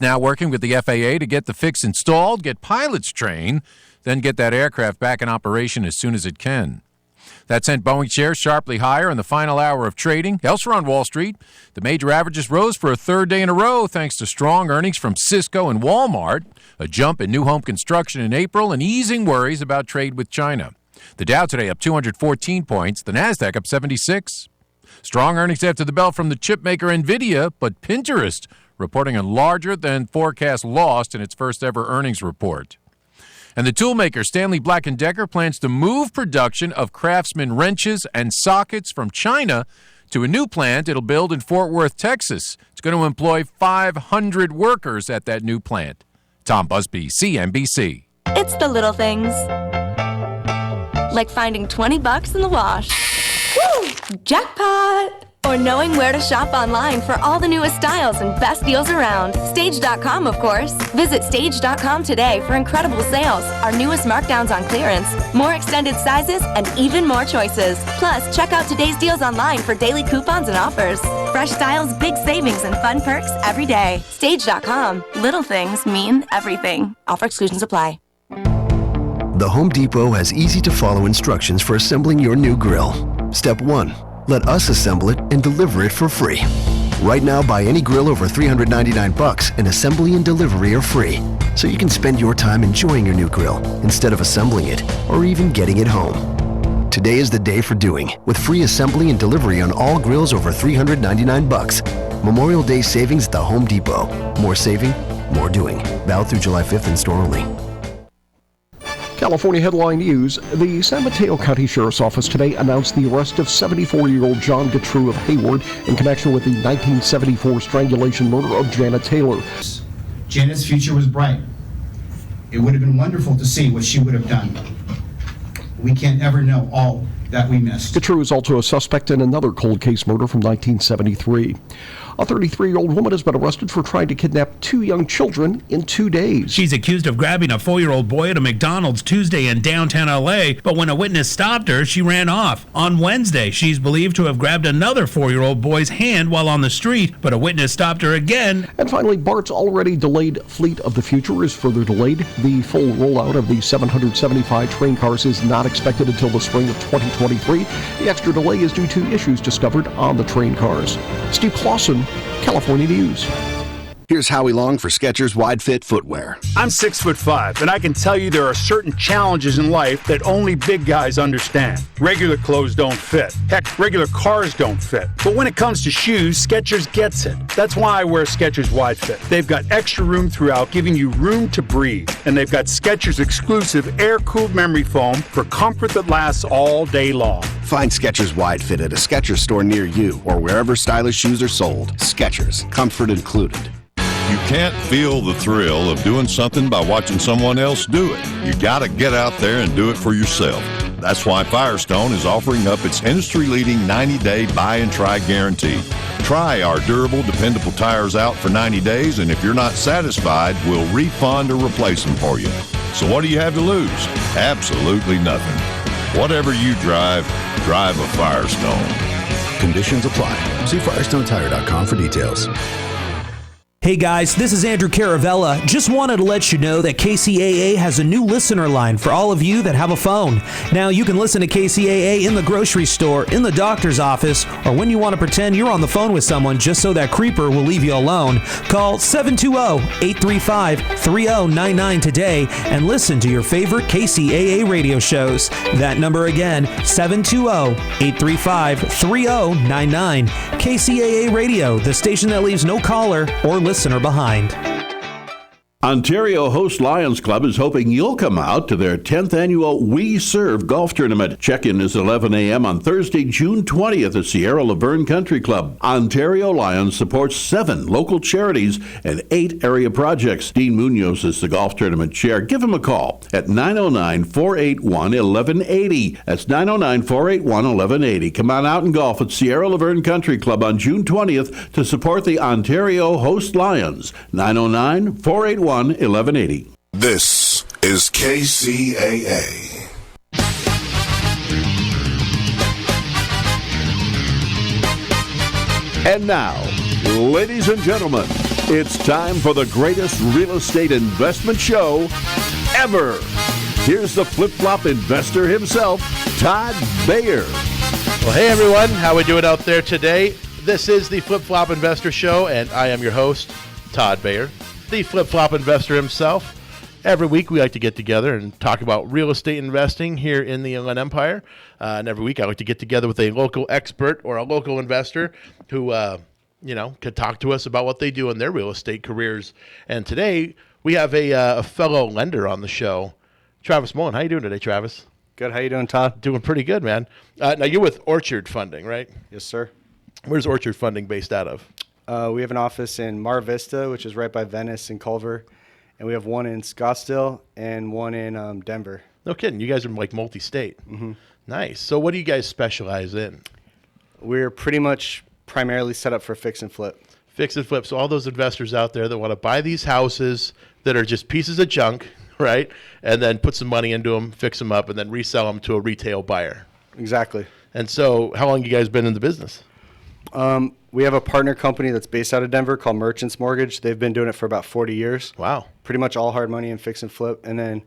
It's now working with the FAA to get the fix installed, get pilots trained, then get that aircraft back in operation as soon as it can. That sent Boeing shares sharply higher in the final hour of trading. Elsewhere on Wall Street, the major averages rose for a third day in a row thanks to strong earnings from Cisco and Walmart, a jump in new home construction in April, and easing worries about trade with China. The Dow today up 214 points, the Nasdaq up 76. Strong earnings after the bell from the chip maker NVIDIA, but Pinterest reporting a larger than forecast loss in its first ever earnings report. And the toolmaker Stanley Black & Decker plans to move production of Craftsman wrenches and sockets from China to a new plant it'll build in Fort Worth, Texas. It's going to employ 500 workers at that new plant. Tom Busby, CNBC. It's the little things. Like finding $20 in the wash. Woo! Jackpot! Or knowing where to shop online for all the newest styles and best deals around. Stage.com, of course. Visit Stage.com today for incredible sales, our newest markdowns on clearance, more extended sizes, and even more choices. Plus, check out today's deals online for daily coupons and offers. Fresh styles, big savings, and fun perks every day. Stage.com. Little things mean everything. Offer exclusions apply. The Home Depot has easy-to-follow instructions for assembling your new grill. Step 1. Let us assemble it and deliver it for free. Right now, buy any grill over $399 and assembly and delivery are free. So you can spend your time enjoying your new grill instead of assembling it or even getting it home. Today is the day for doing, with free assembly and delivery on all grills over $399. Memorial Day savings at the Home Depot. More saving, more doing. Valid through July 5th in store only. California headline news. The San Mateo County Sheriff's Office today announced the arrest of 74-year-old John Gatrew of Hayward in connection with the 1974 strangulation murder of Janet Taylor. Janet's future was bright. It would have been wonderful to see what she would have done. We can't ever know all that we missed. Gatrew is also a suspect in another cold case murder from 1973. A 33-year-old woman has been arrested for trying to kidnap 2 young children in 2 days. She's accused of grabbing a 4-year-old boy at a McDonald's Tuesday in downtown L.A., but when a witness stopped her, she ran off. On Wednesday, she's believed to have grabbed another 4-year-old boy's hand while on the street, but a witness stopped her again. And finally, BART's already delayed Fleet of the Future is further delayed. The full rollout of the 775 train cars is not expected until the spring of 2023. The extra delay is due to issues discovered on the train cars. Steve Clausen, California News. Here's Howie Long for Skechers Wide Fit Footwear. I'm 6'5", and I can tell you there are certain challenges in life that only big guys understand. Regular clothes don't fit. Heck, regular cars don't fit. But when it comes to shoes, Skechers gets it. That's why I wear Skechers Wide Fit. They've got extra room throughout, giving you room to breathe. And they've got Skechers exclusive air-cooled memory foam for comfort that lasts all day long. Find Skechers Wide Fit at a Skechers store near you or wherever stylish shoes are sold. Skechers, comfort included. You can't feel the thrill of doing something by watching someone else do it. You gotta get out there and do it for yourself. That's why Firestone is offering up its industry-leading 90-day buy and try guarantee. Try our durable, dependable tires out for 90 days, and if you're not satisfied, we'll refund or replace them for you. So what do you have to lose? Absolutely nothing. Whatever you drive, drive a Firestone. Conditions apply. See FirestoneTire.com for details. Hey guys, this is Andrew Caravella. Just wanted to let you know that KCAA has a new listener line for all of you that have a phone. Now you can listen to KCAA in the grocery store, in the doctor's office, or when you want to pretend you're on the phone with someone just so that creeper will leave you alone. Call 720-835-3099 today and listen to your favorite KCAA radio shows. That number again, 720-835-3099. KCAA Radio, the station that leaves no caller or listener behind. Ontario Host Lions Club is hoping you'll come out to their 10th annual We Serve Golf Tournament. Check-in is 11 a.m. on Thursday, June 20th at Sierra Laverne Country Club. Ontario Lions supports 7 local charities and 8 area projects. Dean Munoz is the golf tournament chair. Give him a call at 909-481-1180. That's 909-481-1180. Come on out and golf at Sierra Laverne Country Club on June 20th to support the Ontario Host Lions. 909-481-1180. This is KCAA. And now, ladies and gentlemen, It's time for the greatest real estate investment show ever. Here's the flip-flop investor himself, Todd Bayer. Well, hey everyone, how we doing out there today? This is the Flip-Flop Investor Show, and I am your host, Todd Bayer, the Flip-Flop Investor himself. Every week we like to get together and talk about real estate investing here in the Inland Empire. And every week I like to get together with a local expert or a local investor who could talk to us about what they do in their real estate careers. And today we have a fellow lender on the show, Travis Mullen. How you doing today, Travis? Good. How you doing, Todd? Doing pretty good, man. Now you're with Orchard Funding, right? Yes, sir. Where's Orchard Funding based out of? We have an office in Mar Vista, which is right by Venice and Culver, and we have one in Scottsdale and one in Denver. No kidding. You guys are like multi-state. Mm-hmm. Nice. So what do you guys specialize in? We're pretty much primarily set up for fix and flip. Fix and flip. So all those investors out there that want to buy these houses that are just pieces of junk, right? And then put some money into them, fix them up, and then resell them to a retail buyer. Exactly. And so how long you guys been in the business? We have a partner company that's based out of Denver called Merchants Mortgage. They've been doing it for about 40 years. Wow. Pretty much all hard money and fix and flip. And then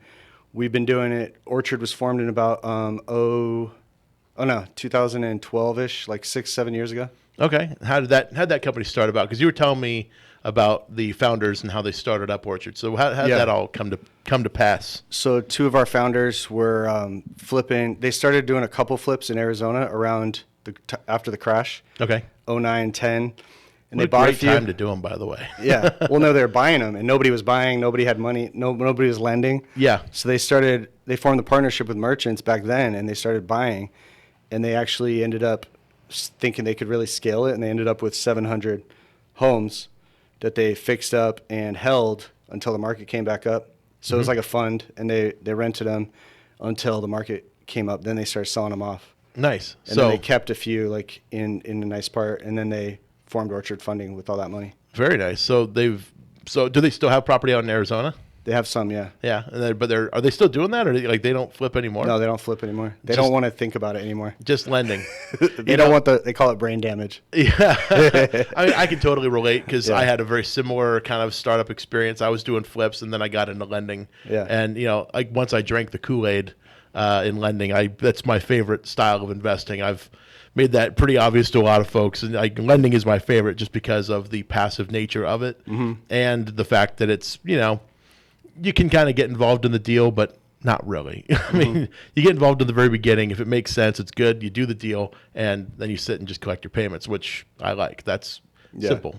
we've been doing it. Orchard was formed in about 2012-ish, like 6-7 years ago. Okay. How'd that company start about? Because you were telling me about the founders and how they started up Orchard. So how did that all come to pass? So two of our founders were flipping. They started doing a couple flips in Arizona around after the crash. Okay. 09, 10. And What they bought a great few. time to do them, by the way. Yeah. Well, no, they were buying them, and nobody was buying. Nobody had money. Nobody was lending. Yeah. So they formed the partnership with merchants back then, and they started buying. And they actually ended up thinking they could really scale it, and they ended up with 700 homes that they fixed up and held until the market came back up. So it was like a fund, and they rented them until the market came up. Then they started selling them off. Nice. And then they kept a few like in a nice part, and then they formed Orchard Funding with all that money. Very nice. So do they still have property out in Arizona? They have some, yeah. Yeah, are they still doing that, or they don't flip anymore? No, they don't flip anymore. They don't want to think about it anymore. Just lending. They call it brain damage. Yeah. I mean, I can totally relate because I had a very similar kind of startup experience. I was doing flips, and then I got into lending. Yeah. And like once I drank the Kool-Aid in lending, that's my favorite style of investing. I've made that pretty obvious to a lot of folks, and lending is my favorite just because of the passive nature of it, and the fact that it's you can kind of get involved in the deal, but not really. I mean, you get involved in the very beginning. If it makes sense, it's good. You do the deal, and then you sit and just collect your payments, which I like. That's simple,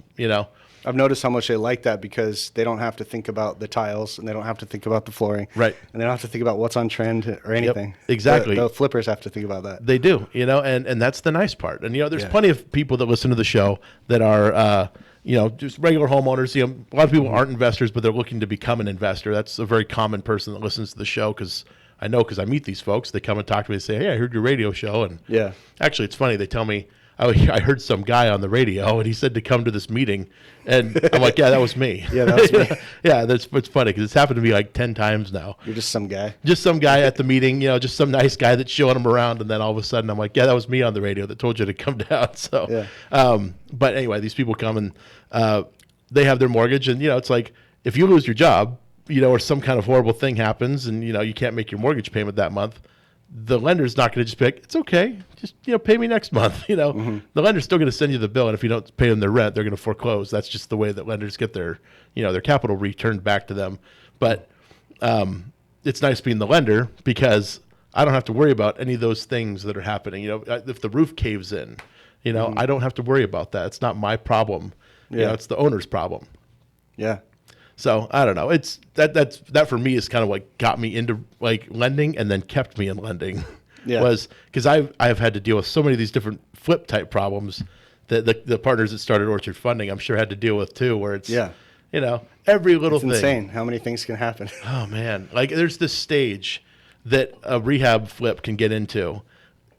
I've noticed how much they like that because they don't have to think about the tiles, and they don't have to think about the flooring. Right. And they don't have to think about what's on trend or anything. Yep, exactly. The flippers have to think about that. They do, and that's the nice part. And, there's plenty of people that listen to the show that are, just regular homeowners. A lot of people aren't investors, but they're looking to become an investor. That's a very common person that listens to the show because I meet these folks. They come and talk to me and say, hey, I heard your radio show. And actually, it's funny. They tell me, I heard some guy on the radio, and he said to come to this meeting. And I'm like, yeah, that was me. Yeah, that was me. Yeah, it's funny because it's happened to me like 10 times now. You're just some guy. Just some guy at the meeting, just some nice guy that's showing him around. And then all of a sudden I'm like, yeah, that was me on the radio that told you to come down. So, but anyway, these people come and they have their mortgage. And, it's like if you lose your job, or some kind of horrible thing happens and, you can't make your mortgage payment that month, the lender's not going to just be like, it's okay, just pay me next month. The lender's still going to send you the bill, and if you don't pay them their rent, they're going to foreclose. That's just the way that lenders get their their capital returned back to them. But it's nice being the lender because I don't have to worry about any of those things that are happening. If the roof caves in, I don't have to worry about that. It's not my problem. It's the owner's problem. Yeah. So I don't know. It's that for me is kind of what got me into like lending and then kept me in lending. Yeah. Was because I've had to deal with so many of these different flip type problems that the partners that started Orchard Funding I'm sure had to deal with too. Where it's every little thing. It's insane how many things can happen. Oh man, like there's this stage that a rehab flip can get into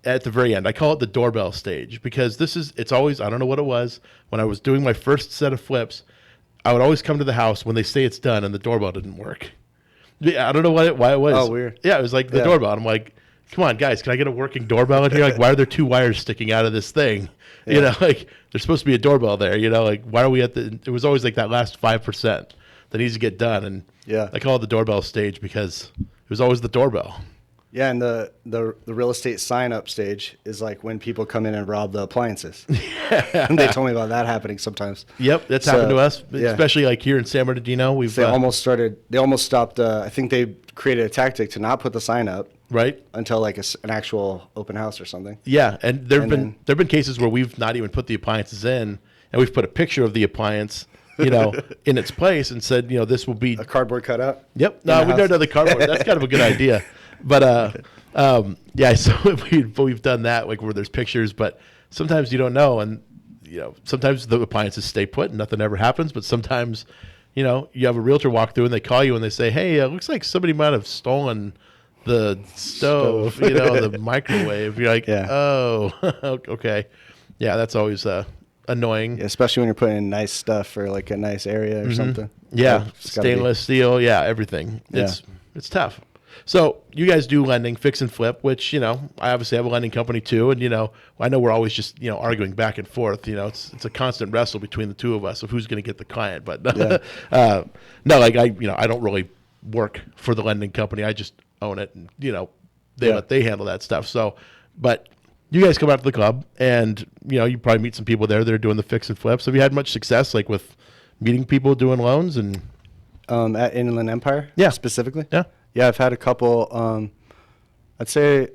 at the very end. I call it the doorbell stage because it's always, I don't know what it was when I was doing my first set of flips. I would always come to the house when they say it's done and the doorbell didn't work. I don't know why it was. Oh, weird. Yeah, it was like the doorbell. I'm like, come on, guys, can I get a working doorbell in here? Like, why are there 2 wires sticking out of this thing? You know, like there's supposed to be a doorbell there. You know, like why are we at the? It was always like that last 5% that needs to get done, and I call it the doorbell stage because it was always the doorbell. Yeah, and the real estate sign up stage is like when people come in and rob the appliances. And they told me about that happening sometimes. Yep, that's happened to us, especially like here in San Bernardino. They almost stopped. I think they created a tactic to not put the sign up until like an actual open house or something. Yeah, and there've been cases where we've not even put the appliances in, and we've put a picture of the appliance, you know, in its place and said, you know, this will be a cardboard cutout. Yep. No, we never done the cardboard. That's kind of a good idea. But so we've done that, like where there's pictures, but sometimes you don't know, and you know, sometimes the appliances stay put and nothing ever happens. But sometimes, you know, you have a realtor walk through and they call you and they say, "Hey, it looks like somebody might have stolen the stove, you know, the microwave." You're like, "Oh, okay, yeah, that's always annoying." Yeah, especially when you're putting in nice stuff for like a nice area or something. Yeah, stainless steel, everything. It's tough. So you guys do lending, fix and flip, which, you know, I obviously have a lending company too. And, you know, I know we're always just, you know, arguing back and forth. You know, it's a constant wrestle between the two of us of who's going to get the client. But no, like I don't really work for the lending company. I just own it. And, you know, they handle that stuff. So, but you guys come out to the club and, you know, you probably meet some people there that are doing the fix and flips. Have you had much success like with meeting people doing loans and at Inland Empire? Specifically? Yeah, I've had a couple. I'd say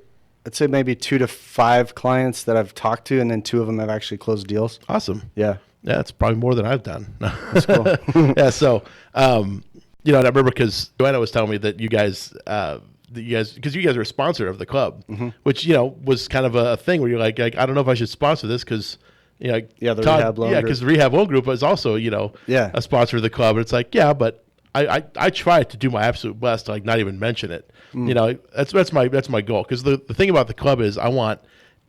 maybe 2 to 5 clients that I've talked to, and then 2 of them have actually closed deals. Awesome. Yeah, that's probably more than I've done. That's cool. Yeah. So, you know, I remember because Joanna was telling me that you guys, because you guys are a sponsor of the club, which, you know, was kind of a thing where you're like I don't know if I should sponsor this because. You know, the rehab loan group. Because the rehab loan group is also, you know, a sponsor of the club. And it's like, but I try to do my absolute best to like not even mention it. You know, that's my goal. Because the thing about the club is I want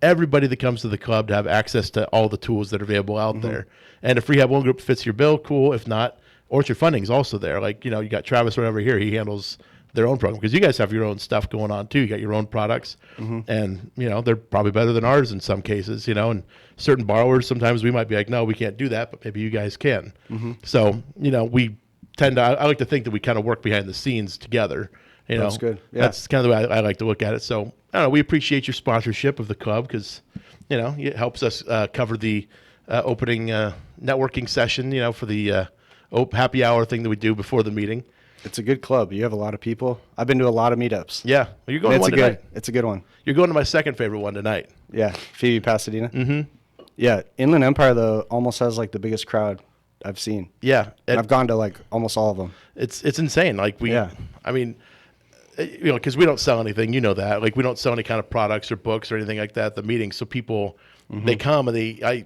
everybody that comes to the club to have access to all the tools that are available out there. And if rehab loan group fits your bill, cool. If not, Orchard Funding is also there. Like, you know, you got Travis right over here. He handles their own program because you guys have your own stuff going on too. You got your own products, and you know they're probably better than ours in some cases. You know, and certain borrowers sometimes we might be like, no, we can't do that, but maybe you guys can. So you know, we tend to. I like to think that we kind of work behind the scenes together. You know, that's good. Yeah. That's kind of the way I like to look at it. So I don't know. We appreciate your sponsorship of the club because you know it helps us cover the opening networking session. You know, for the happy hour thing that we do before the meeting. It's a good club. You have a lot of people. I've been to a lot of meetups. Yeah. Well, you're going to one tonight. It's a good one. You're going to my second favorite one tonight. Yeah. Phoebe, Pasadena. Yeah. Inland Empire, though, almost has like the biggest crowd I've seen. Yeah. And I've gone to like almost all of them. It's insane. Like I mean, you know, because we don't sell anything. You know that. Like we don't sell any kind of products or books or anything like that at the meeting. So people, they come and I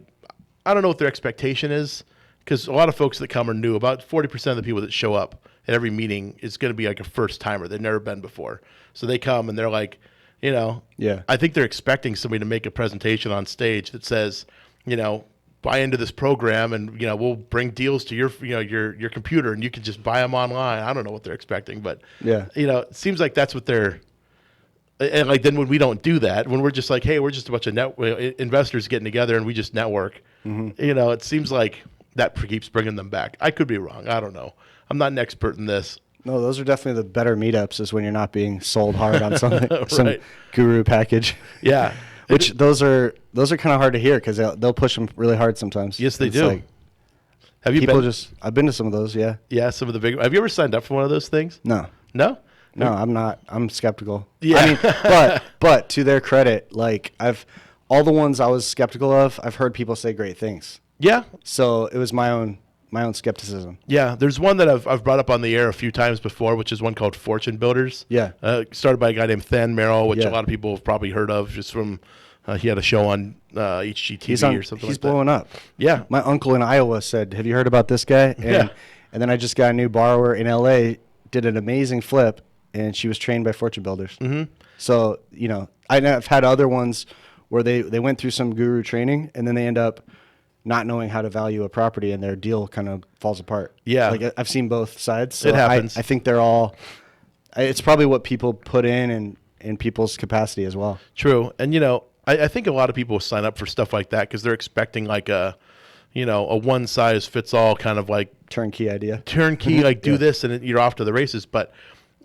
don't know what their expectation is because a lot of folks that come are new. About 40% of the people that show up at every meeting is going to be like a first timer. They've never been before. So they come and they're like, you know, I think they're expecting somebody to make a presentation on stage that says, you know, buy into this program and, you know, we'll bring deals to your, you know, your computer and you can just buy them online. I don't know what they're expecting, but you know, it seems like that's what they're, and like, then when we don't do that, when we're just like, hey, we're just a bunch of investors getting together and we just network, you know, it seems like that keeps bringing them back. I could be wrong. I don't know. I'm not an expert in this. No, those are definitely the better meetups is when you're not being sold hard on something, some guru package. Yeah. Which those are kind of hard to hear because they'll push them really hard sometimes. Yes, they do. Like, have you been? I've been to some of those. Yeah. Yeah. Some of the big, have you ever signed up for one of those things? No. No? No, I'm not. I'm skeptical. Yeah. I mean, but to their credit, like all the ones I was skeptical of, I've heard people say great things. Yeah. So it was my own skepticism. Yeah, there's one that I've brought up on the air a few times before, which is one called Fortune Builders. Yeah. Started by a guy named Than Merrill, which a lot of people have probably heard of just from, he had a show on HGTV or something like that. He's blowing up. Yeah. My uncle in Iowa said, have you heard about this guy? And then I just got a new borrower in LA, did an amazing flip, and she was trained by Fortune Builders. So, you know, I've had other ones where they went through some guru training and then they end up not knowing how to value a property and their deal kind of falls apart. Yeah. Like I've seen both sides. So it happens. I think it's probably what people put in in people's capacity as well. True. And, I think a lot of people sign up for stuff like that because they're expecting like a one size fits all kind of like turnkey idea. Turnkey, like do this and you're off to the races. But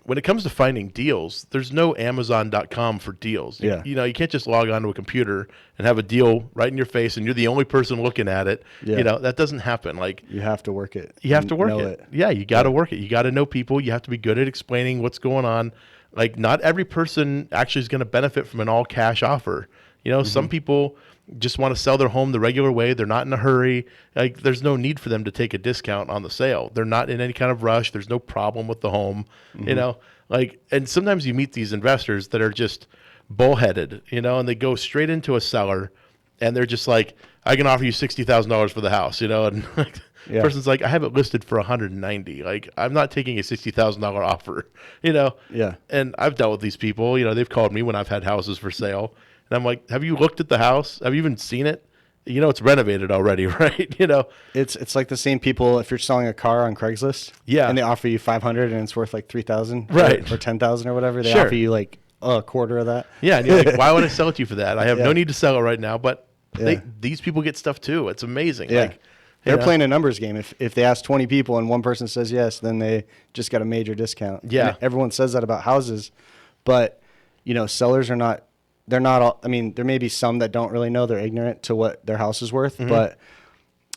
when it comes to finding deals, there's no Amazon.com for deals. Yeah. You can't just log onto a computer and have a deal right in your face and you're the only person looking at it. Yeah. That doesn't happen. Like you have to work it. You have to work know it. Yeah, you got to work it. You got to know people. You have to be good at explaining what's going on. Like not every person actually is going to benefit from an all cash offer. Some people just want to sell their home the regular way. They're not in a hurry. Like there's no need for them to take a discount on the sale. They're not in any kind of rush. There's no problem with the home, and sometimes you meet these investors that are just bullheaded, and they go straight into a seller and they're just like, I can offer you $60,000 for the house, and like the person's like, I have it listed for 190. Like I'm not taking a $60,000 offer, Yeah. And I've dealt with these people, they've called me when I've had houses for sale. And I'm like, have you looked at the house? Have you even seen it? It's renovated already, right? It's like the same people if you're selling a car on Craigslist, and they offer you 500 and it's worth like 3,000, right, or 10,000 or whatever. They offer you like a quarter of that. Yeah, and you're like, why would I sell it to you for that? I have no need to sell it right now. But these people get stuff too. It's amazing. Yeah. Like, they're playing a numbers game. If they ask 20 people and one person says yes, then they just got a major discount. Yeah, and everyone says that about houses, but sellers are not. They're not all, I mean, there may be some that don't really know. They're ignorant to what their house is worth, but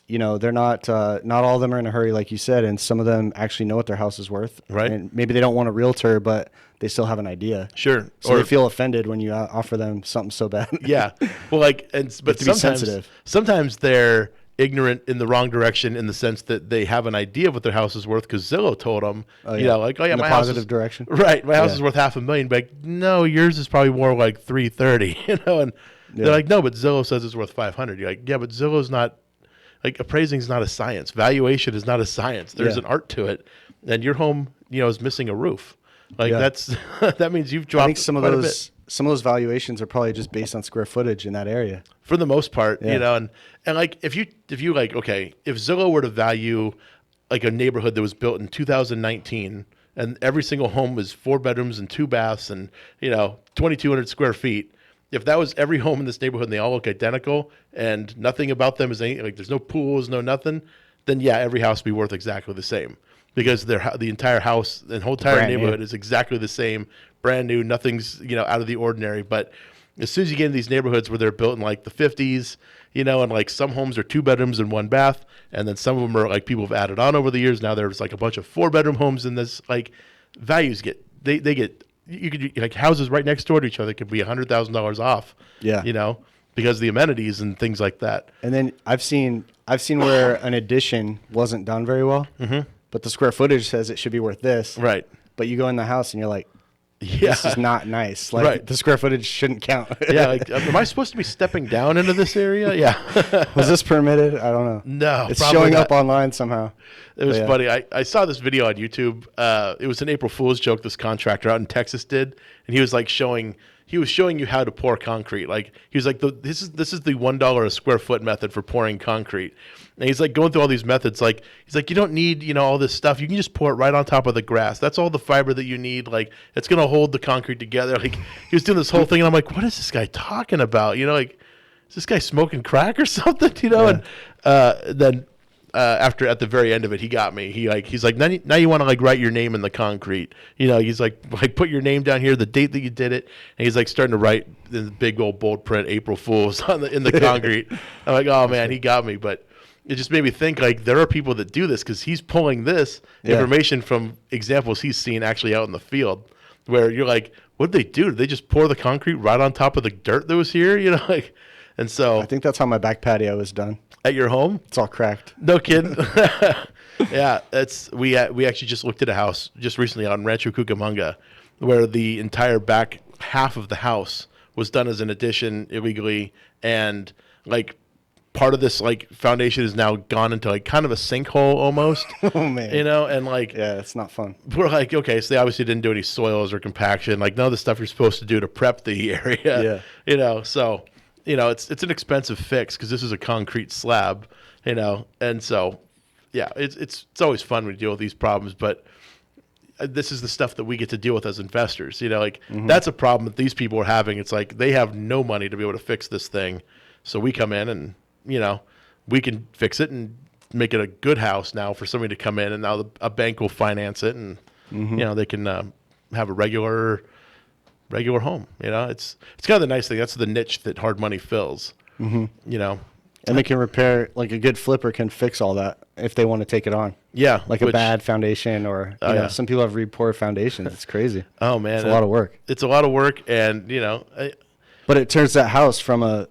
they're not all of them are in a hurry, like you said. And some of them actually know what their house is worth. Right. And maybe they don't want a realtor, but they still have an idea. Sure. So they feel offended when you offer them something so bad. Yeah. Well, but to be sensitive. Sometimes they're ignorant in the wrong direction in the sense that they have an idea of what their house is worth because Zillow told them, in my house positive direction. Right. My house is worth $500,000. But no, yours is probably more like 330, and they're like, no, but Zillow says it's worth 500. You're like, yeah, but Zillow's not, like appraising is not a science. Valuation is not a science. There's an art to it. And your home, is missing a roof. Like that's, that means you've dropped. I think some of those valuations are probably just based on square footage in that area. For the most part, and like if you like, okay, if Zillow were to value like a neighborhood that was built in 2019 and every single home was 4 bedrooms and 2 baths and 2,200 square feet, if that was every home in this neighborhood and they all look identical and nothing about them is like there's no pools, no nothing, then every house would be worth exactly the same because the entire house, the whole entire neighborhood is exactly the same, brand new, nothing's out of the ordinary. But as soon as you get in these neighborhoods where they're built in like the 50s, and like some homes are 2 bedrooms and 1 bath, and then some of them are like people have added on over the years. Now there's like a bunch of 4-bedroom homes in this. Like values they get, you could like houses right next door to each other could be $100,000 off. Yeah, because of the amenities and things like that. And then I've seen where an addition wasn't done very well, but the square footage says it should be worth this. Right. But you go in the house and you're like, this is not nice. Like the square footage shouldn't count. Like, am I supposed to be stepping down into this area? Yeah. Was this permitted? I don't know. No, it's showing up online somehow. It was funny. I saw this video on YouTube. It was an April Fool's joke this contractor out in Texas did, and he was like showing you how to pour concrete. Like he was like, this is the $1 a square foot method for pouring concrete. And he's like going through all these methods. Like he's like, you don't need all this stuff. You can just pour it right on top of the grass. That's all the fiber that you need. Like it's gonna hold the concrete together. Like he was doing this whole thing, and I'm like, what is this guy talking about? Like is this guy smoking crack or something? And then. After at the very end of it, he got me. He's like now you want to like write your name in the concrete. He's like put your name down here, the date that you did it, and he's like starting to write in the big old bold print April Fools in the concrete. I'm like, oh man, he got me. But it just made me think like there are people that do this because he's pulling this information from examples he's seen actually out in the field, where you're like, what did they do? Did they just pour the concrete right on top of the dirt that was here? And so I think that's how my back patio is done. At your home? It's all cracked. No kidding. Yeah, we actually just looked at a house just recently on Rancho Cucamonga where the entire back half of the house was done as an addition illegally, and like part of this like foundation has now gone into like kind of a sinkhole almost. Oh man. And like it's not fun. We're like, okay, so they obviously didn't do any soils or compaction, like none of the stuff you're supposed to do to prep the area. So it's an expensive fix because this is a concrete slab, and so, it's always fun when you deal with these problems. But this is the stuff that we get to deal with as investors. That's a problem that these people are having. It's like they have no money to be able to fix this thing. So we come in and, we can fix it and make it a good house now for somebody to come in, and now a bank will finance it, and, they can have a regular home. It's kind of the nice thing. That's the niche that hard money fills, And they can repair, like a good flipper can fix all that if they want to take it on. Yeah. Like a bad foundation, or, some people have really poor foundations. It's crazy. Oh, man. It's a lot of work. It's a lot of work. And, but it turns that house from a,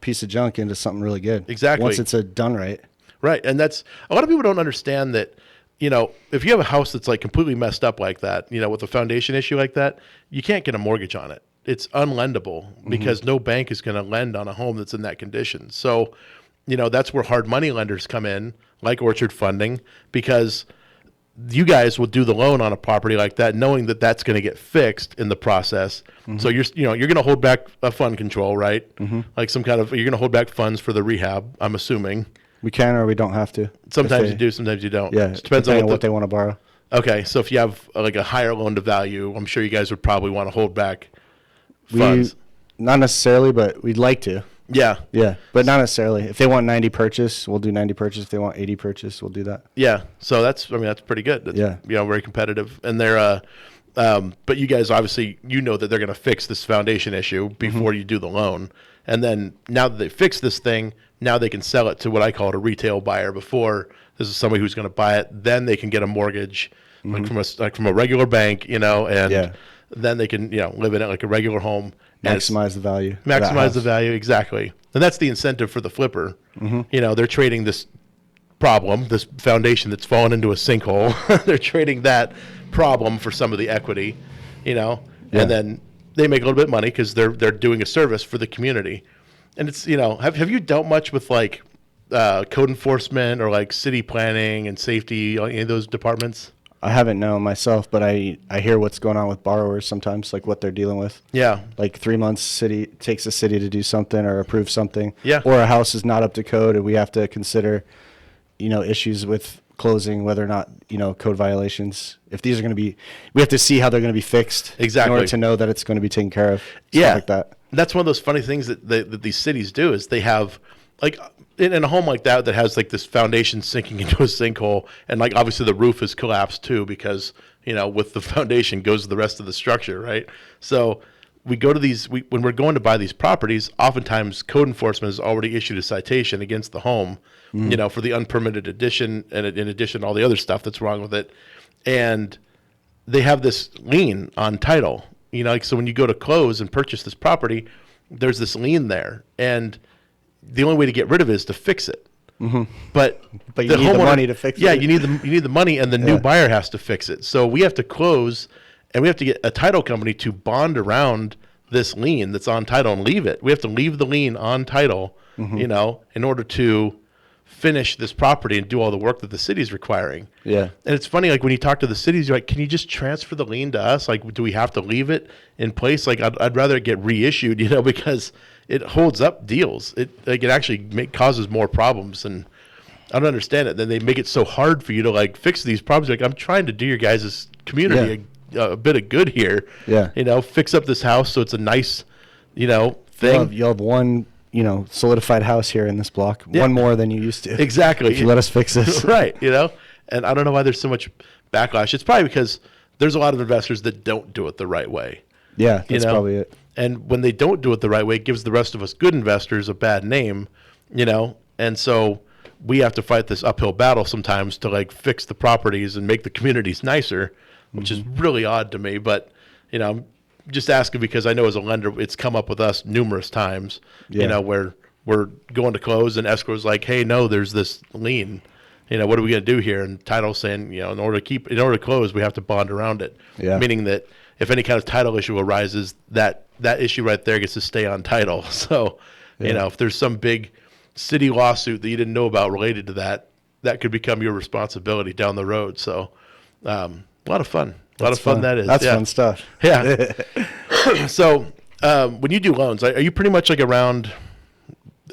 piece of junk into something really good. Exactly. Once it's done right. Right. And that's, a lot of people don't understand that, if you have a house that's like completely messed up like that, with a foundation issue like that, you can't get a mortgage on it. It's unlendable because no bank is going to lend on a home that's in that condition. So, that's where hard money lenders come in, like Orchard Funding, because you guys will do the loan on a property like that, knowing that that's going to get fixed in the process. So you're going to hold back a fund control, right? Like you're going to hold back funds for the rehab, I'm assuming. We can, or we don't have to. Sometimes you do, sometimes you don't. Yeah, it depends on what they want to borrow. Okay, so if you have like a higher loan to value, I'm sure you guys would probably want to hold back funds. Not necessarily, but we'd like to. Yeah. Yeah, but not necessarily. If they want 90 purchase, we'll do 90 purchase. If they want 80 purchase, we'll do that. Yeah, so that's pretty good. That's, very competitive. And they're, but you guys obviously, that they're going to fix this foundation issue before you do the loan. And then now that they fix this thing, now they can sell it to what I call a retail buyer. Before, this is somebody who's going to buy it, then they can get a mortgage from a regular bank, and then they can live in it like a regular home. Maximize the value. Maximize the value, exactly. And that's the incentive for the flipper. They're trading this problem, this foundation that's fallen into a sinkhole. They're trading that problem for some of the equity, and then they make a little bit of money because they're doing a service for the community. And it's, have you dealt much with like code enforcement or like city planning and safety, any of those departments? I haven't known myself, but I hear what's going on with borrowers sometimes, like what they're dealing with. Yeah. Like 3 months takes the city to do something or approve something. Yeah. Or a house is not up to code and we have to consider, issues with closing, whether or not, code violations. If these are going to be, we have to see how they're going to be fixed. Exactly. In order to know that it's going to be taken care of. Yeah. Stuff like that. That's one of those funny things that these cities do is they have like in a home like that has like this foundation sinking into a sinkhole, and like obviously the roof is collapsed too because with the foundation goes the rest of the structure, right? So we go to these when we're going to buy these properties, oftentimes code enforcement has already issued a citation against the home, for the unpermitted addition, and in addition all the other stuff that's wrong with it, and they have this lien on title. So when you go to close and purchase this property, there's this lien there, and the only way to get rid of it is to fix it. But you need the money to fix it. Yeah, you need the money, and the new buyer has to fix it. So we have to close, and we have to get a title company to bond around this lien that's on title and leave it. We have to leave the lien on title, in order to finish this property and do all the work that the city's requiring. Yeah. And it's funny, like when you talk to the cities, you're like, can you just transfer the lien to us? Like, do we have to leave it in place? Like, I'd rather it get reissued, because it holds up deals. It actually causes more problems, and I don't understand it. Then they make it so hard for you to like fix these problems. Like, I'm trying to do your guys' community a bit of good here. Yeah. Fix up this house so it's a nice, thing. You'll have one, solidified house here in this block. Yeah. One more than you used to. Exactly. If you let us fix this. Right. And I don't know why there's so much backlash. It's probably because there's a lot of investors that don't do it the right way. Yeah, that's probably it. And when they don't do it the right way, it gives the rest of us good investors a bad name, and so we have to fight this uphill battle sometimes to like fix the properties and make the communities nicer, which is really odd to me. But, I'm just asking because I know as a lender, it's come up with us numerous times, where we're going to close and escrow's like, hey, no, there's this lien. What are we going to do here? And title's saying, in order to close, we have to bond around it. Yeah. Meaning that if any kind of title issue arises, that issue right there gets to stay on title. So, if there's some big city lawsuit that you didn't know about related to that could become your responsibility down the road. So, a lot of fun. A lot of fun that is. That's fun stuff. Yeah. So, when you do loans, are you pretty much like around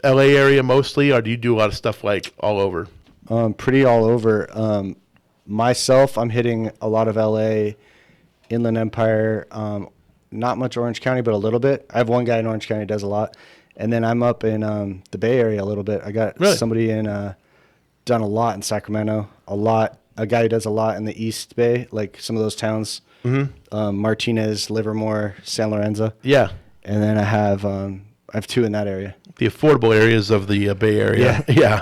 LA area mostly, or do you do a lot of stuff like all over? Pretty all over. Myself, I'm hitting a lot of LA, Inland Empire, not much Orange County, but a little bit. I have one guy in Orange County who does a lot. And then I'm up in the Bay Area a little bit. I got somebody in done a lot in Sacramento, a guy who does a lot in the East Bay, like some of those towns, Martinez, Livermore, San Lorenzo. Yeah. And then I have 2 in that area. The affordable areas of the Bay Area. Yeah.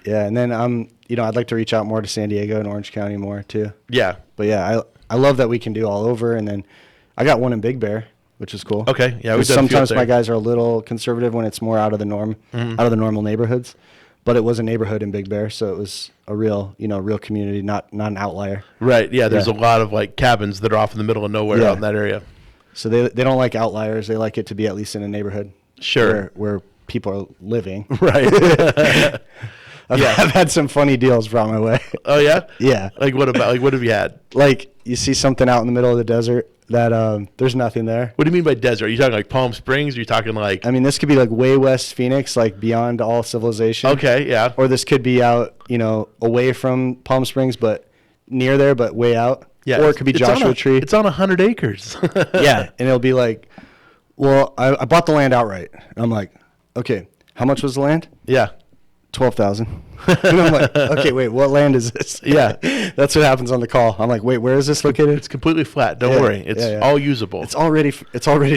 Yeah, and then I'd like to reach out more to San Diego and Orange County more too. Yeah. But yeah, I love that we can do all over. And then I got one in Big Bear, which is cool. Okay. Yeah. Sometimes my guys are a little conservative when it's more out of the norm, out of the normal neighborhoods. But it was a neighborhood in Big Bear, so it was a real community, not an outlier. Right. Yeah. There's a lot of like cabins that are off in the middle of nowhere out in that area. So they don't like outliers. They like it to be at least in a neighborhood. Sure. Where people are living. Right. I've had some funny deals brought my way. Oh yeah? Yeah. Like what have you had? Like you see something out in the middle of the desert that there's nothing there. What do you mean by desert? Are you talking like Palm Springs? Or are you talking like? I mean, this could be like way west Phoenix, like beyond all civilization. Okay, yeah. Or this could be out, away from Palm Springs, but near there, but way out. Yeah. Or it could be Joshua Tree. It's on 100 acres. Yeah, and it'll be like, well, I bought the land outright. And I'm like, okay, how much was the land? Yeah. 12,000. And I'm like, okay, wait, what land is this? Yeah. That's what happens on the call. I'm like, wait, where is this located? It's completely flat. Don't worry. It's all usable. It's all ready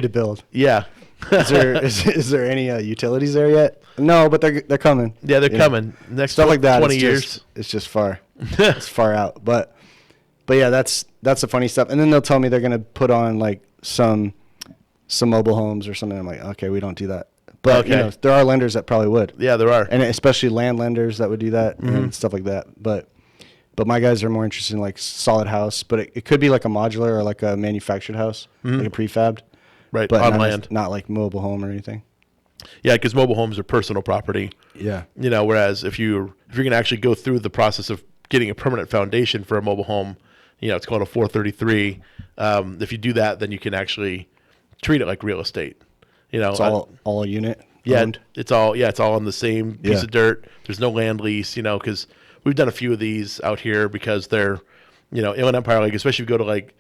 to build. Yeah. Is there any utilities there yet? No, but they're coming. Yeah, they're coming. Next stuff like that. 20 years. It's just far. It's far out. But yeah, that's the funny stuff. And then they'll tell me they're gonna put on like some mobile homes or something. I'm like, okay, we don't do that. But there are lenders that probably would. Yeah, there are, and especially land lenders that would do that and stuff like that. But my guys are more interested in like solid house. But it could be like a modular or like a manufactured house, like a prefabbed. Right, but on land, not like mobile home or anything. Yeah, because mobile homes are personal property. Yeah, whereas if you're gonna actually go through the process of getting a permanent foundation for a mobile home, it's called a 433. If you do that, then you can actually treat it like real estate. It's all a unit. Yeah, owned. it's all on the same piece of dirt. There's no land lease, because we've done a few of these out here because they're, Inland Empire, like especially if you go to like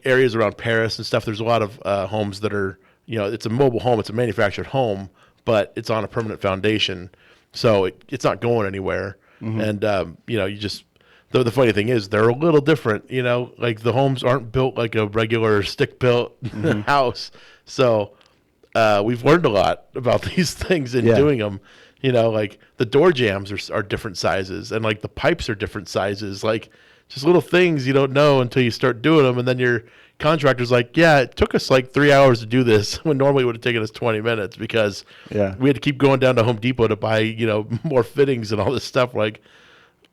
areas around Paris and stuff. There's a lot of homes that are, it's a mobile home, it's a manufactured home, but it's on a permanent foundation, so it's not going anywhere. And you just. The funny thing is they're a little different, like the homes aren't built like a regular stick-built house. So we've learned a lot about these things in doing them. Like the door jambs are different sizes, and like the pipes are different sizes. Like just little things you don't know until you start doing them, and then your contractor's like, yeah, it took us like 3 hours to do this when normally it would have taken us 20 minutes because we had to keep going down to Home Depot to buy, more fittings and all this stuff. Like,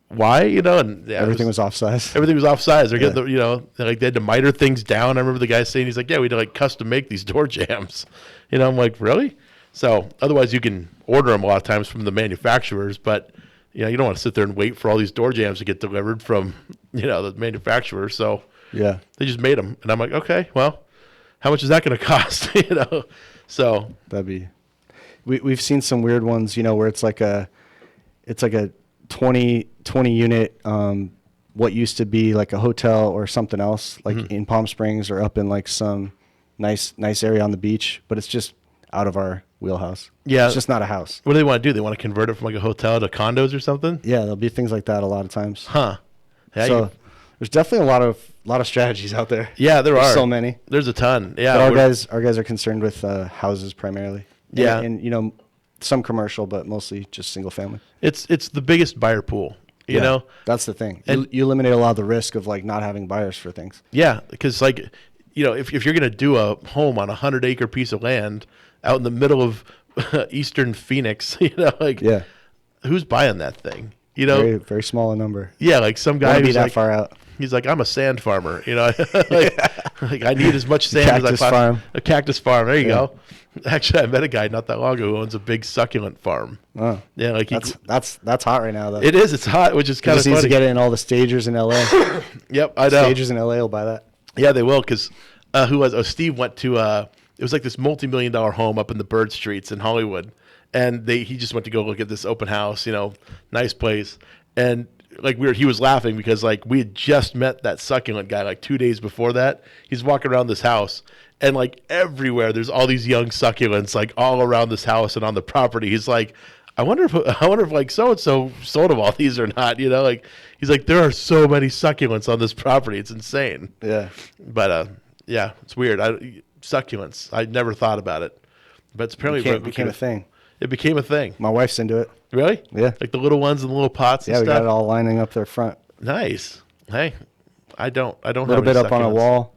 why, and everything was off size. Everything was off size. They're getting like they had to miter things down. I remember the guy saying, he's like, yeah, we had to like custom make these door jambs. I'm like, really? So otherwise you can order them a lot of times from the manufacturers, but you don't want to sit there and wait for all these door jambs to get delivered from, the manufacturer. So yeah, they just made them. And I'm like, okay, well, how much is that going to cost? So that'd be, we've seen some weird ones, where it's like a 20 unit, what used to be like a hotel or something else, like in Palm Springs or up in like some nice area on the beach, but it's just out of our wheelhouse. Yeah. It's just not a house. What do they want to do? They want to convert it from like a hotel to condos or something? Yeah, there'll be things like that a lot of times. Huh. Yeah, so there's definitely a lot of strategies out there. Yeah, there's are so many. There's a ton. Yeah. But our guys are concerned with houses primarily. Yeah. And some commercial, but mostly just single family. It's the biggest buyer pool. You know, that's the thing. And you eliminate a lot of the risk of like not having buyers for things. Yeah, because like, if you're gonna do a home on 100-acre piece of land out in the middle of eastern Phoenix, who's buying that thing? Very, very small a number. Yeah, like some guy who's be that like, far out. He's like, I'm a sand farmer. Like I need as much sand as I farm. A cactus farm. There you go. Actually, I met a guy not that long ago who owns a big succulent farm. Oh, yeah, like that's hot right now though. It is. It's hot, which is kind of funny. Needs to get it in all the stagers in LA. Yep, I know. Stagers in LA will buy that. Yeah, they will because Steve went to it was like this multi-million-dollar home up in the Bird Streets in Hollywood, and he just went to go look at this open house, nice place, and he was laughing because like we had just met that succulent guy like 2 days before that. He's walking around this house and like everywhere there's all these young succulents like all around this house and on the property. He's like, I wonder if like so and so sold him all these or not. You know, like he's like, there are so many succulents on this property. It's insane. Yeah. But yeah, it's weird. Succulents. I never thought about it, but it's apparently became a thing. It became a thing. My wife's into it. Really? Yeah. Like the little ones in the little pots and Yeah, we stuff? got it all lining up their front. Nice. Hey, I don't A little bit have up any on a succulents. wall.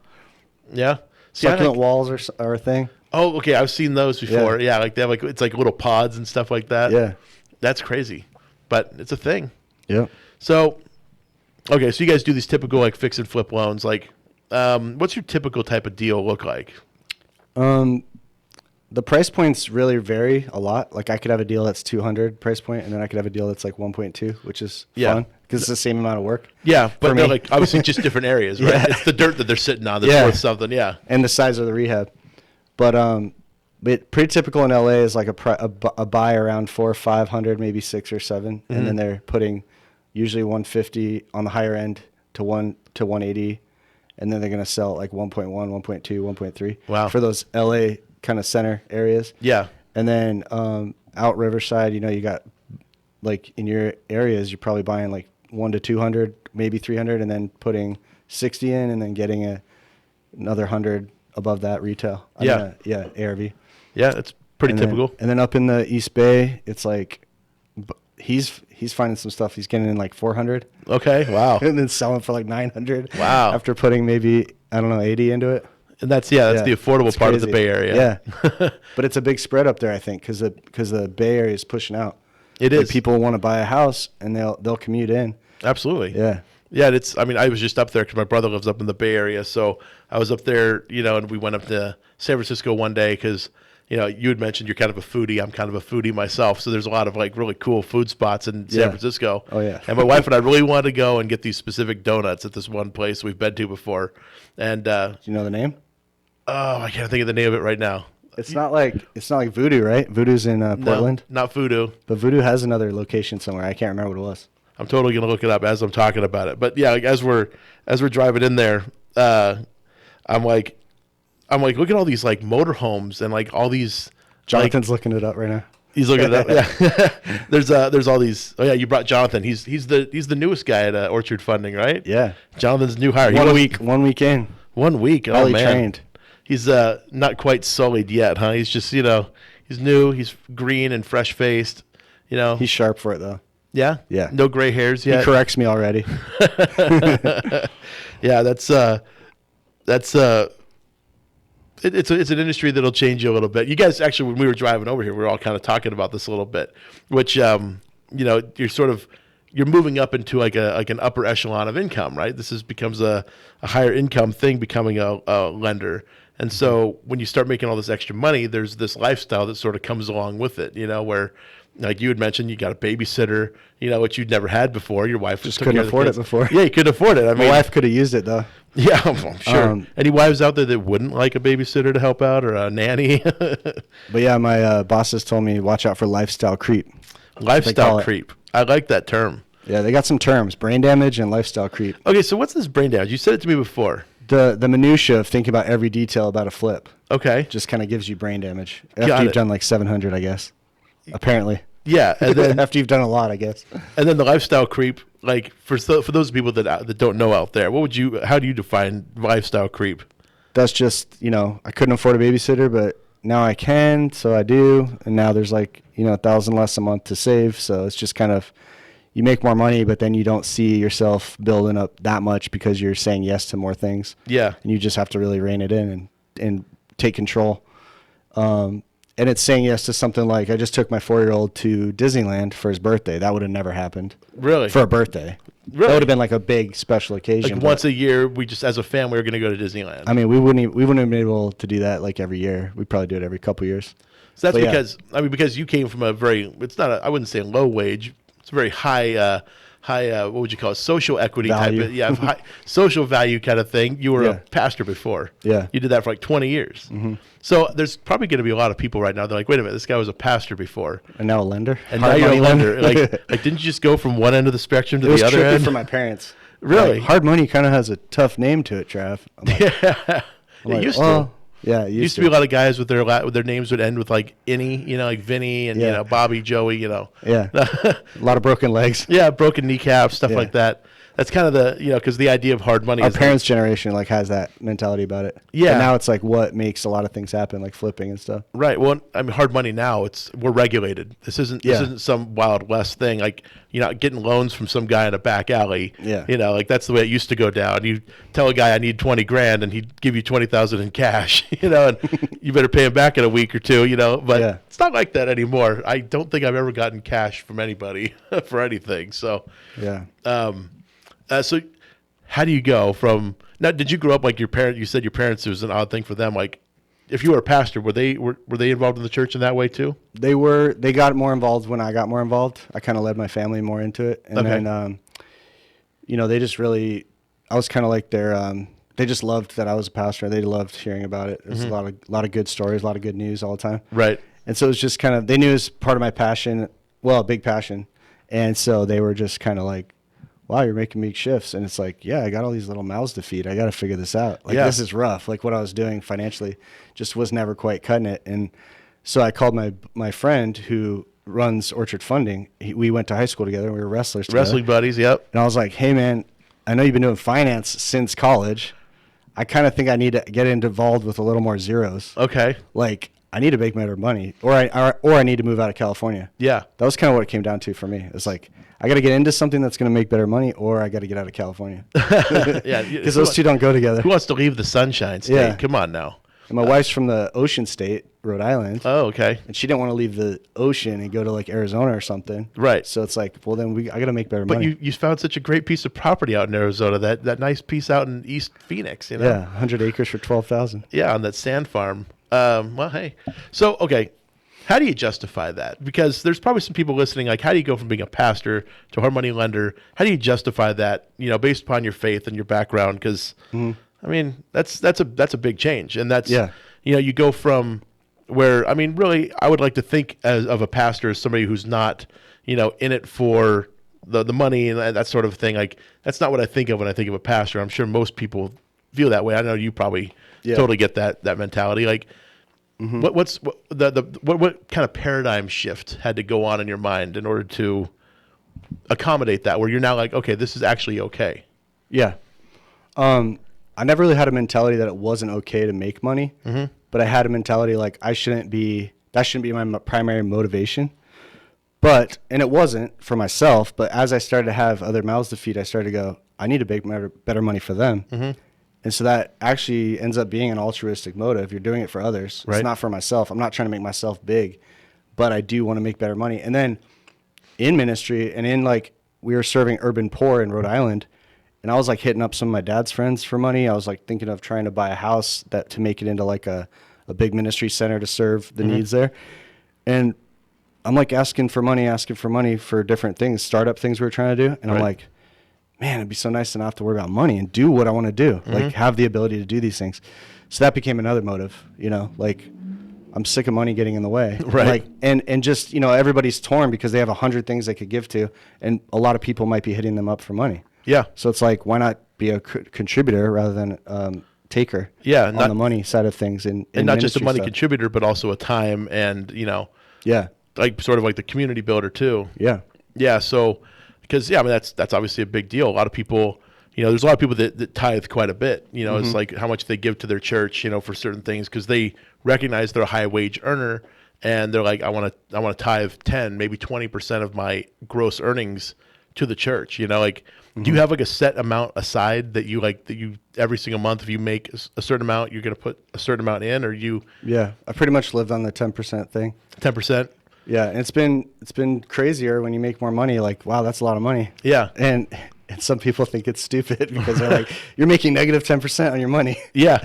Yeah. See, Succulent walls are a thing. Oh, okay. I've seen those before. Yeah, like they have it's like little pods and stuff like that. Yeah. That's crazy. But it's a thing. Yeah. So, okay, so you guys do these typical like fix and flip loans. Like, what's your typical type of deal look like? The price points really vary a lot. Like I could have a deal that's 200 price point, and then I could have a deal that's like 1.2, which is fun because it's the same amount of work. Yeah, but they're me. like obviously just different areas, right? Yeah. It's the dirt that they're sitting on that's worth something. Yeah, and the size of the rehab. But pretty typical in LA is like a buy around 400 or 500, maybe 6 or 7, and then they're putting usually 150 on the higher end to 180, and then they're gonna sell at like 1.1, 1.2, 1.3. Wow. For those LA kind of center areas. Yeah. And then out Riverside, you know, you got like in your areas, you're probably buying like 1 to 200, maybe 300, and then putting 60 in, and then getting another 100 above that retail. Yeah, ARV. Yeah, it's pretty typical. And then up in the East Bay, it's like he's finding some stuff. He's getting in like 400. Okay, wow. And then selling for like 900. Wow. After putting maybe 80 into it. And that's the affordable part of the Bay Area. Yeah. But it's a big spread up there, I think, because the Bay Area is pushing out. It like is. People want to buy a house and they'll commute in. Absolutely. Yeah. Yeah, I was just up there because my brother lives up in the Bay Area, so I was up there, and we went up to San Francisco one day because, you had mentioned you're kind of a foodie. I'm kind of a foodie myself, so there's a lot of like really cool food spots in San Francisco. Oh yeah. And my wife and I really wanted to go and get these specific donuts at this one place we've been to before. And do you know the name? Oh, I can't think of the name of it right now. It's not like Voodoo, right? Voodoo's in Portland. No, not Voodoo. But Voodoo has another location somewhere. I can't remember what it was. I'm totally gonna look it up as I'm talking about it. But yeah, like as we're driving in there, I'm like, look at all these like motorhomes and like all these. Jonathan's looking it up right now. He's looking it up. Yeah. There's all these. Oh yeah, you brought Jonathan. He's the newest guy at Orchard Funding, right? Yeah. Jonathan's new hire. 1 week in. 1 week. All Oh he man. trained. He's not quite sullied yet, huh? He's just he's new. He's green and fresh faced. He's sharp for it though. Yeah. Yeah. No gray hairs yet. He corrects me already. Yeah, it's an industry that'll change you a little bit. You guys actually, when we were driving over here, we were all kind of talking about this a little bit, which you're moving up into like an upper echelon of income, right? This becomes a higher income thing, becoming a lender. And so when you start making all this extra money, there's this lifestyle that sort of comes along with it, where like you had mentioned, you got a babysitter, which you'd never had before. Your wife just couldn't afford it before. Yeah, you couldn't afford it. I mean, my wife could have used it though. Yeah, I'm sure. Any wives out there that wouldn't like a babysitter to help out or a nanny? But yeah, my bosses told me watch out for lifestyle creep. Lifestyle creep. I like that term. Yeah, they got some terms: brain damage and lifestyle creep. Okay, so what's this brain damage? You said it to me before. The minutia of thinking about every detail about a flip. Okay. Just kind of gives you brain damage after you've done like 700, I guess. Apparently. Yeah, and then after you've done a lot, I guess. And then the lifestyle creep, like for those people that don't know out there, how do you define lifestyle creep? That's just, I couldn't afford a babysitter, but now I can, so I do, and now there's like, $1,000 less a month to save, so it's just kind of, you make more money, but then you don't see yourself building up that much because you're saying yes to more things. Yeah. And you just have to really rein it in and take control. And it's saying yes to something like, I just took my 4-year-old to Disneyland for his birthday. That would have never happened. Really? For a birthday. Really? That would have been like a big special occasion. Like once a year, we just, as a family, we're going to go to Disneyland. I mean, we wouldn't have been able to do that like every year. We'd probably do it every couple years. So that's because you came from I wouldn't say low wage. It's a very high what would you call it? Social equity Value. type of, high, social value kind of thing. You were a Yeah. pastor before. Yeah. You did that for like 20 years. So there's probably going to be a lot of people right now. They're like, wait a minute, this guy was a pastor before. And now a lender. And Hard now you're a money lender. like, didn't you just go from one end of the spectrum to It was the other trippy end? for my parents. Really? Like, hard money kind of has a tough name to it, Trav. I'm like, Yeah. I'm It like, used well, to. yeah, it Used to be a lot of guys with their names would end with like Innie, like Vinny and Yeah. Bobby, Joey, Yeah. A lot of broken legs. Yeah, broken kneecaps, stuff Yeah. like that. That's kind of the because the idea of hard money. Our is parents' generation like has that mentality about it. Yeah. And now it's like what makes a lot of things happen, like flipping and stuff. right. Well, I mean, hard money now. We're regulated. This Yeah. isn't some Wild West thing. Like you're not getting loans from some guy in a back alley. Yeah. Like that's the way it used to go down. You tell a guy I need 20 grand, and he'd give you 20,000 in cash. And you better pay him back in a week or two. But Yeah. it's not like that anymore. I don't think I've ever gotten cash from anybody for anything. So. Yeah. So how do you go from now? Did you grow up like your parents? You said your parents, it was an odd thing for them. Like if you were a pastor, were they involved in the church in that way too? They got more involved when I got more involved. I kind of led my family more into it. And Okay. then, they just really, I was kind of like they just loved that I was a pastor. They loved hearing about it. There's a lot of good stories, a lot of good news all the time. Right. And so it was just kind of, they knew it was part of my passion, well, a big passion. And so they were just kind of like, wow, you're making big shifts. And it's like, yeah, I got all these little mouths to feed. I got to figure this out. Like, Yeah. this is rough. Like what I was doing financially just was never quite cutting it. And so I called my friend who runs Orchard Funding. We went to high school together. We were wrestlers together. Wrestling buddies. Yep. And I was like, hey man, I know you've been doing finance since college. I kind of think I need to get involved with a little more zeros. Okay. Like I need to make better money, or I need to move out of California. Yeah. That was kind of what it came down to for me. It's like I got to get into something that's going to make better money, or I got to get out of California. Yeah. Because those two don't go together. Who wants to leave the Sunshine State? Yeah. Come on now. And my wife's from the Ocean State, Rhode Island. Oh, okay. And she didn't want to leave the ocean and go to like Arizona or something. Right. So it's like, well, then I got to make better But money. you found such a great piece of property out in Arizona, that nice piece out in East Phoenix. Yeah, 100 acres for $12,000. Yeah, on that sand farm. Well, hey. So, okay. How do you justify that? Because there's probably some people listening, like, how do you go from being a pastor to a hard money lender? How do you justify that, based upon your faith and your background? Because, I mean, that's a big change. And that's, Yeah. You go from where, I mean, really, I would like to think of a pastor as somebody who's not, in it for the money and that sort of thing. Like, that's not what I think of when I think of a pastor. I'm sure most people feel that way. I know you probably totally get that mentality. Like, what kind of paradigm shift had to go on in your mind in order to accommodate that, where you're now like, okay, this is actually okay? Yeah. I never really had a mentality that it wasn't okay to make money, but I had a mentality like that shouldn't be my primary motivation. And it wasn't for myself, but as I started to have other mouths to feed, I started to go, I need to make better money for them. And so that actually ends up being an altruistic motive. You're doing it for others. Right. It's not for myself. I'm not trying to make myself big, but I do want to make better money. And then in ministry and we were serving urban poor in Rhode Island, and I was like hitting up some of my dad's friends for money. I was like thinking of trying to buy a house to make it into like a big ministry center to serve the needs there. And I'm like asking for money for different things, startup things we were trying to do. And I'm like, man, it'd be so nice to not have to worry about money and do what I want to do, like have the ability to do these things. So that became another motive, like I'm sick of money getting in the way. Right. Like, and just, everybody's torn because they have 100 things they could give to, and a lot of people might be hitting them up for money. Yeah. So it's like, why not be a contributor rather than taker? Yeah, on the money side of things, and not just a money stuff. contributor, but also a time and Yeah. like sort of like the community builder too. Yeah. Yeah. So because I mean that's obviously a big deal. A lot of people, there's a lot of people that tithe quite a bit. It's like how much they give to their church, for certain things, because they recognize they're a high wage earner, and they're like, I want to tithe 10, maybe 20% of my gross earnings to the church. Do you have like a set amount aside that you every single month, if you make a certain amount, you're going to put a certain amount in, or you? Yeah, I pretty much lived on the 10% thing. 10%. Yeah, and it's been crazier when you make more money. Like, wow, that's a lot of money. Yeah, and some people think it's stupid because they're like, you're making negative 10% on your money. Yeah,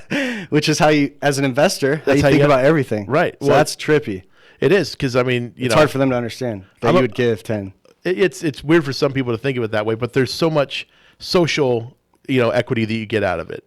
which is how you, as an investor, that's how you think about everything. Right. So that's trippy. It is, because I mean, it's hard for them to understand that you would give 10. it's weird for some people to think of it that way, but there's so much social, equity that you get out of it.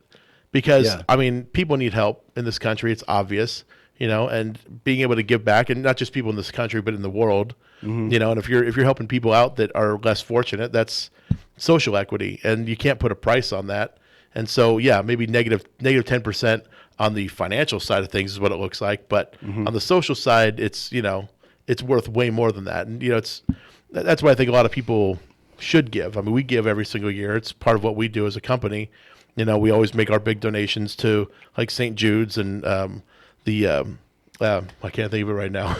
Because I mean, people need help in this country. It's obvious, and being able to give back, and not just people in this country, but in the world, and if you're helping people out that are less fortunate, that's social equity, and you can't put a price on that. And so, maybe negative 10% on the financial side of things is what it looks like, but on the social side, it's it's worth way more than that. And that's why I think a lot of people should give. I mean, we give every single year. It's part of what we do as a company. We always make our big donations to like St. Jude's and I can't think of it right now.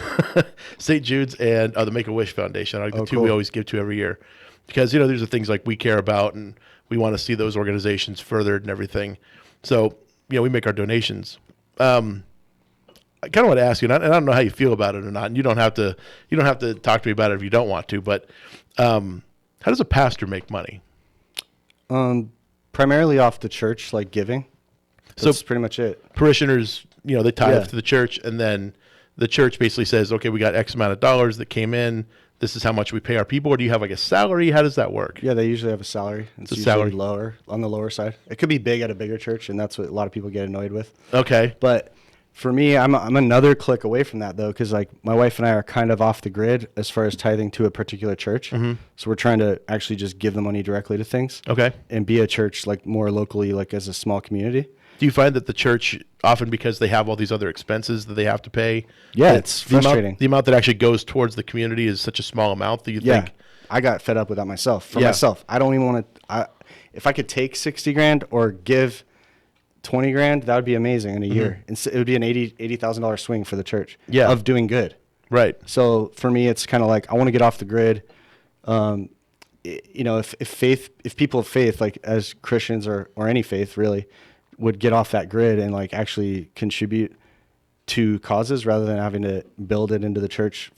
St. Jude's and the Make-A-Wish Foundation are the two we always give to every year, because these are things like we care about and we want to see those organizations furthered and everything. So we make our donations. I kind of want to ask you, and I don't know how you feel about it or not, and you don't have to talk to me about it if you don't want to. But how does a pastor make money? Primarily off the church, like giving. That's pretty much it. Parishioners, they tithe to the church, and then the church basically says, okay, we got X amount of dollars that came in. This is how much we pay our people. Or do you have like a salary? How does that work? Yeah, they usually have a salary. It's usually salary on the lower side. It could be big at a bigger church, and that's what a lot of people get annoyed with. Okay. But for me, I'm another click away from that, though, because like my wife and I are kind of off the grid as far as tithing to a particular church. So we're trying to actually just give the money directly to things. Okay. And be a church like more locally, like as a small community. Do you find that the church, often because they have all these other expenses that they have to pay? Yeah, it's frustrating. The amount that actually goes towards the community is such a small amount that you think. I got fed up with that myself. Myself, I don't even want to. If I could take 60 grand or give 20 grand, that would be amazing in a year. It would be an $80,000 swing for the church of doing good. Right. So for me, it's kind of like, I want to get off the grid. If people of faith, like as Christians or any faith really, would get off that grid and like actually contribute to causes rather than having to build it into the church.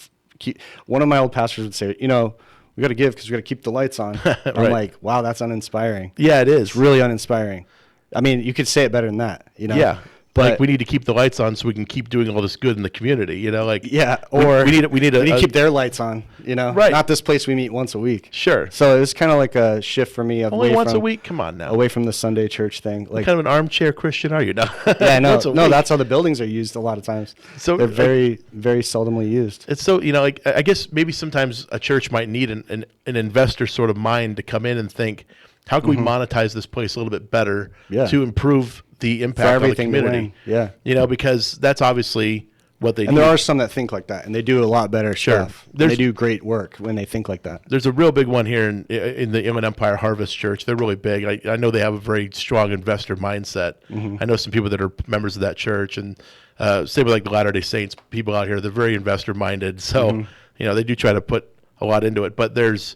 One of my old pastors would say, we got to give because we got to keep the lights on. Right. I'm like, wow, that's uninspiring. Yeah, it is. It's really uninspiring. I mean, you could say it better than that, Yeah. But like we need to keep the lights on so we can keep doing all this good in the community, or we need to keep their lights on, Right. Not this place we meet once a week. Sure. So it was kind of like a shift for me. Only once a week? Come on now. Away from the Sunday church thing. Like, what kind of an armchair Christian are you now? Yeah, no, that's how the buildings are used a lot of times. So they're very, very seldomly used. It's so, I guess maybe sometimes a church might need an investor sort of mind to come in and think, how can we monetize this place a little bit better to improve the impact on the community? Yeah. Because that's obviously what they do. And there are some that think like that, and they do a lot better stuff. They do great work when they think like that. There's a real big one here in the Inland Empire Harvest Church. They're really big. I know they have a very strong investor mindset. I know some people that are members of that church, and same with like the Latter-day Saints people out here. They're very investor minded. So, they do try to put a lot into it. But there's,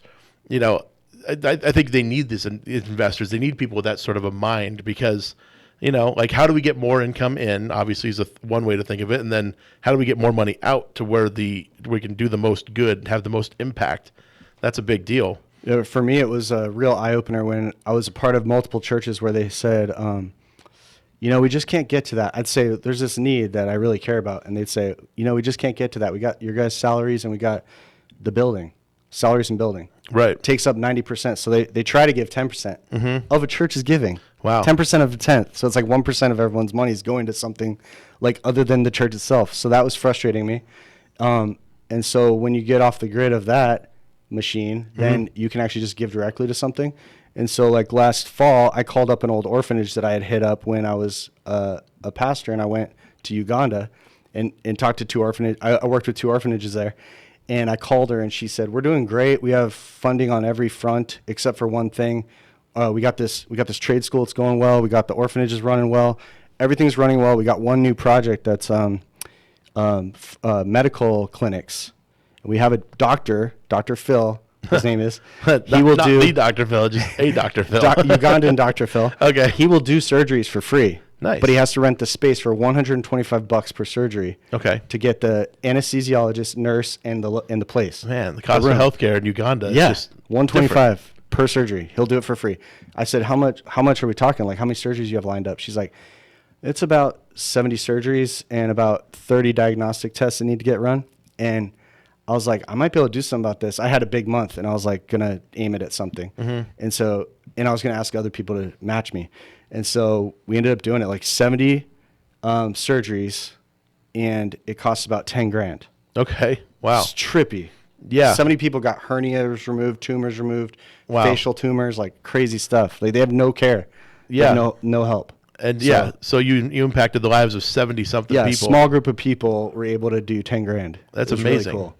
I think they need these investors. They need people with that sort of a mind because, like how do we get more income in? Obviously, is one way to think of it, and then how do we get more money out to where we can do the most good, have the most impact? That's a big deal. Yeah, for me, it was a real eye opener when I was a part of multiple churches where they said, we just can't get to that. I'd say there's this need that I really care about, and they'd say, we just can't get to that. We got your guys' salaries, and we got the building. Salaries and building. Right. Takes up 90%. So they try to give 10% of a church's giving. Wow. 10% of a tenth. So it's like 1% of everyone's money is going to something like other than the church itself. So that was frustrating me. And so when you get off the grid of that machine, then you can actually just give directly to something. And so like last fall, I called up an old orphanage that I had hit up when I was a pastor, and I went to Uganda and talked to two orphanages. I worked with two orphanages there. And I called her, and she said, "We're doing great. We have funding on every front except for one thing. We got this trade school. It's going well. We got the orphanages running well. Everything's running well. We got one new project that's medical clinics. We have a doctor, Dr. Phil. His name is. He will do the Dr. Phil, just a Dr. Phil. Ugandan Dr. Phil. Okay. He will do surgeries for free. Nice. But he has to rent the space for $125 per surgery. Okay. To get the anesthesiologist, nurse, and the place. Man, the cost of healthcare in Uganda is just $125 per surgery. He'll do it for free. I said, how much are we talking? Like, how many surgeries you have lined up? She's like, it's about 70 surgeries and about 30 diagnostic tests that need to get run. And I was like, I might be able to do something about this. I had a big month, and I was like gonna aim it at something. And I was gonna ask other people to match me, and so we ended up doing it, like 70 surgeries, and it cost about 10 grand. Okay. Wow. It's trippy. Yeah. 70 people got hernias removed, tumors removed, Wow. facial tumors, like crazy stuff. Like they have no care. They have no help. And So- so you impacted the lives of 70 something Yeah, a people. small group of people were able to do 10 grand. That's It was really amazing. cool.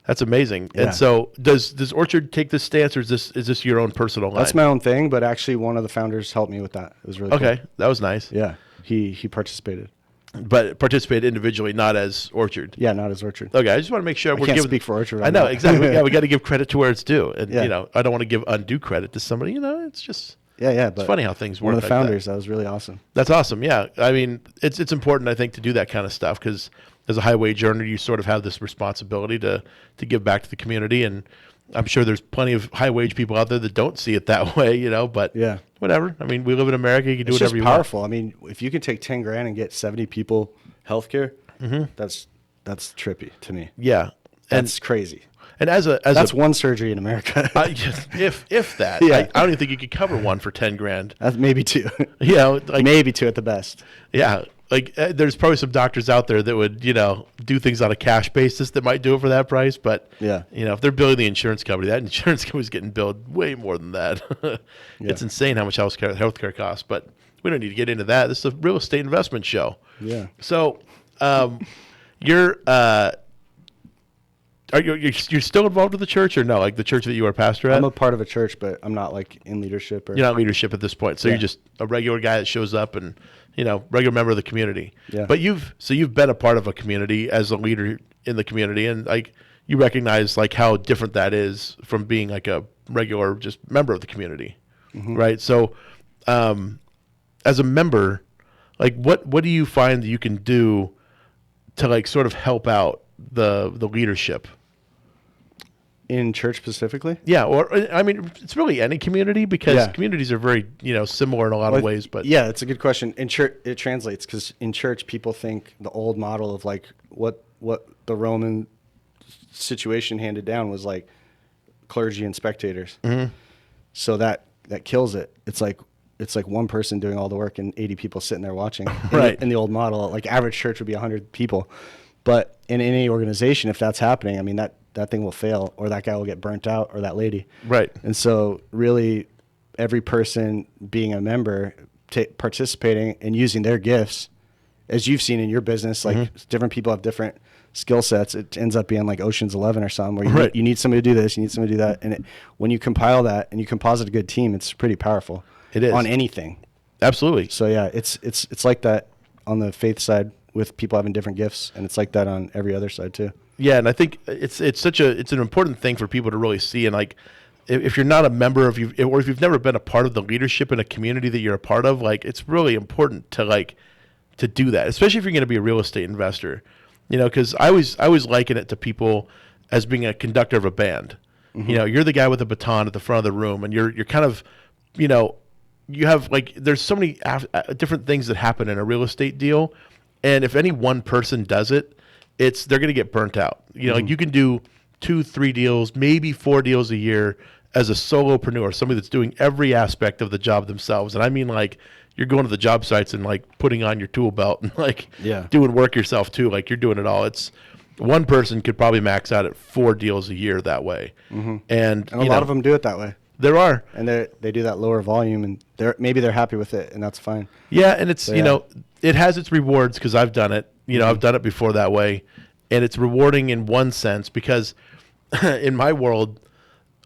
That's amazing. Yeah. And so does Orchard take this stance, or is this your own personal line? That's my own thing, but actually one of the founders helped me with that. It was really Okay, cool. that was nice. Yeah, he participated. But participated individually, not as Orchard. Yeah, not as Orchard. Okay, I just want to make sure I we're can't giving. speak for Orchard I on know that. exactly. Yeah, we got to give credit to where it's due, and Yeah. I don't want to give undue credit to somebody. It's just But it's funny how things work. One of the like that. founders, that was really awesome. That's awesome. Yeah, I mean, it's important, I think, to do that kind of stuff because as a high wage earner, you sort of have this responsibility to give back to the community, and I'm sure there's plenty of high wage people out there that don't see it that way, But Yeah. whatever. I mean, we live in America. You can do It's whatever just you powerful. I mean, if you can take 10 grand and get 70 people healthcare, that's trippy to me. want. Yeah, That's crazy. and as That's one surgery in America. if that, Yeah. I don't even think you could cover one for 10 grand. That's maybe two. Like maybe two at the best. Yeah, there's probably some doctors out there that would, do things on a cash basis that might do it for that price. But Yeah. if they're billing the insurance company, that insurance company's getting billed way more than that. It's insane how much healthcare costs. But we don't need to get into that. This is a real estate investment show. Yeah. So, you're you're still involved with the church or no? Like the church that you were a pastor at? I'm a part of a church, but I'm not like in leadership or. You're not leadership at this point, so Yeah. you're just a regular guy that shows up and regular member of the community. Yeah. But you've been a part of a community as a leader in the community, and like you recognize like how different that is from being like a regular just member of the community, right? So, as a member, like what do you find that you can do to like sort of help out the leadership? In church specifically? Yeah, or I mean, it's really any community because Yeah. communities are very, similar in a lot of ways. But yeah, it's a good question. In church, it translates because in church, people think the old model of like what the Roman situation handed down was like clergy and spectators. So that kills it. It's like one person doing all the work and 80 people sitting there watching. Right. In the old model, like average church would be 100 people, but in any organization, if that's happening, I mean that thing will fail, or that guy will get burnt out, or that lady. Right. And so really every person being a member, participating and using their gifts, as you've seen in your business, like different people have different skill sets. It ends up being like Ocean's 11 or something where you need somebody to do this, you need somebody to do that. And when you compile that and you composite a good team, it's pretty powerful. It is. On anything. Absolutely. So yeah, it's like that on the faith side with people having different gifts, and it's like that on every other side too. Yeah, and I think it's an important thing for people to really see. And like, if you're not a member of or if you've never been a part of the leadership in a community that you're a part of, like it's really important to do that, especially if you're going to be a real estate investor. Because I always liken it to people as being a conductor of a band. You're the guy with the baton at the front of the room, and you're kind of, you have like there's so many different things that happen in a real estate deal, and if any one person does it, they're going to get burnt out. Like you can do 2-3 deals, maybe 4 deals a year as a solopreneur, somebody that's doing every aspect of the job themselves. And I mean, like you're going to the job sites and like putting on your tool belt and like doing work yourself too. Like you're doing it all. It's one person could probably max out at 4 deals a year that way. And a lot of them do it that way. There are, and they do that lower volume, and maybe they're happy with it, and that's fine. Yeah, and it's it has its rewards because I've done it. I've done it before that way, and it's rewarding in one sense because in my world,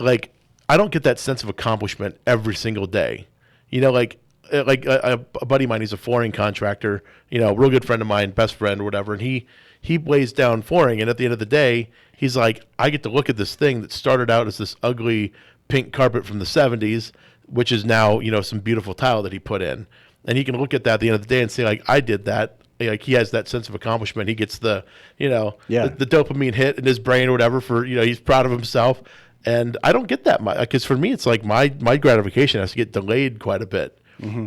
like I don't get that sense of accomplishment every single day. Like a buddy of mine, he's a flooring contractor. A real good friend of mine, best friend or whatever, and he lays down flooring, and at the end of the day, he's like, I get to look at this thing that started out as this ugly pink carpet from the 70s, which is now, some beautiful tile that he put in. And he can look at that at the end of the day and say, like, I did that. Like, he has that sense of accomplishment. He gets the dopamine hit in his brain or whatever for, he's proud of himself. And I don't get that much. Because for me, it's like my gratification has to get delayed quite a bit.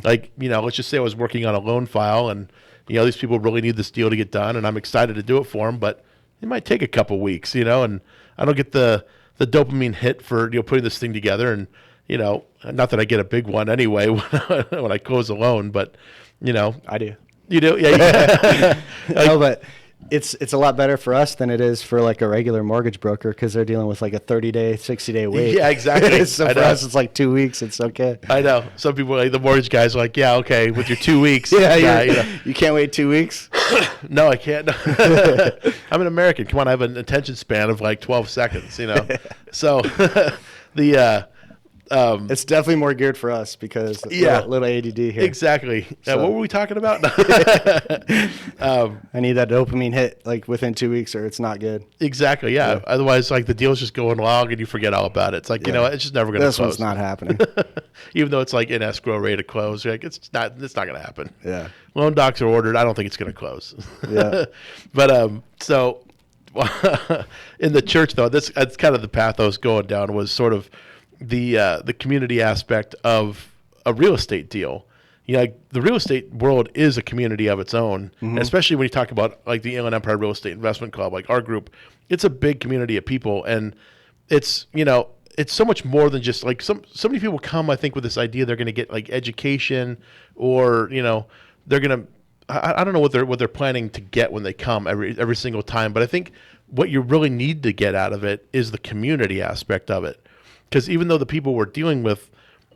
Like, let's just say I was working on a loan file and, these people really need this deal to get done and I'm excited to do it for them. But it might take a couple weeks, and I don't get the dopamine hit for putting this thing together, and not that I get a big one anyway when I close a loan, but I do. You do, yeah. No, but it's a lot better for us than it is for like a regular mortgage broker because they're dealing with like a 30-day, 60-day wait. Yeah, exactly. So for us, it's like 2 weeks. It's okay. I know. Some people, like the mortgage guys, are like, yeah, okay, with your 2 weeks. You can't wait 2 weeks. No, I can't. I'm an American. Come on, I have an attention span of like 12 seconds. So it's definitely more geared for us because little ADD here. Exactly. So. What were we talking about? I need that dopamine hit like within 2 weeks or it's not good. Exactly. Yeah. Otherwise, like the deal's just going along and you forget all about it. It's like it's just never going to close. This one's not happening. Even though it's like in escrow, ready to close, you're like it's not going to happen. Yeah. Loan docs are ordered. I don't think it's going to close. Yeah. But so in the church though, that's kind of the path I was going down was sort of the community aspect of a real estate deal. Like the real estate world is a community of its own, and especially when you talk about like the Inland Empire Real Estate Investment Club, like our group, it's a big community of people, and it's it's so much more than just like so many people come, I think, with this idea they're going to get like education or they're going to I don't know what they're planning to get when they come every single time, but I think what you really need to get out of it is the community aspect of it. Because even though the people we're dealing with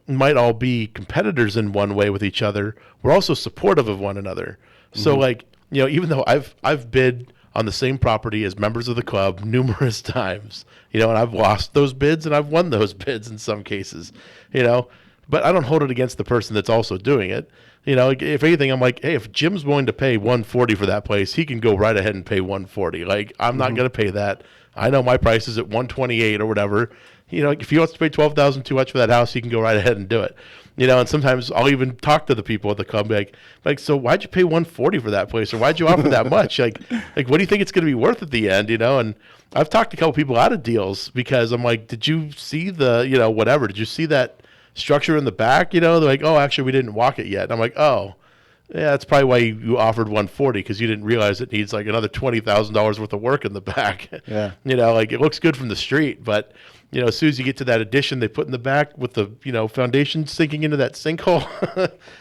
might all be competitors in one way with each other, we're also supportive of one another. So like, even though I've bid on the same property as members of the club numerous times, and I've lost those bids and I've won those bids in some cases, but I don't hold it against the person that's also doing it. If anything, I'm like, hey, if Jim's willing to pay $140 for that place, he can go right ahead and pay $140. Like, I'm not going to pay that. I know my price is at $128 or whatever. If he wants to pay $12,000 too much for that house, he can go right ahead and do it. And sometimes I'll even talk to the people at the club, like, so why'd you pay $140 for that place, or why'd you offer that much? Like, what do you think it's going to be worth at the end? And I've talked to a couple people out of deals because I'm like, did you see the, whatever? Did you see that structure in the back? They're like, oh, actually, we didn't walk it yet. And I'm like, oh. Yeah, that's probably why you offered $140 because you didn't realize it needs like another $20,000 worth of work in the back. Yeah, like it looks good from the street, but as soon as you get to that addition they put in the back with the foundation sinking into that sinkhole,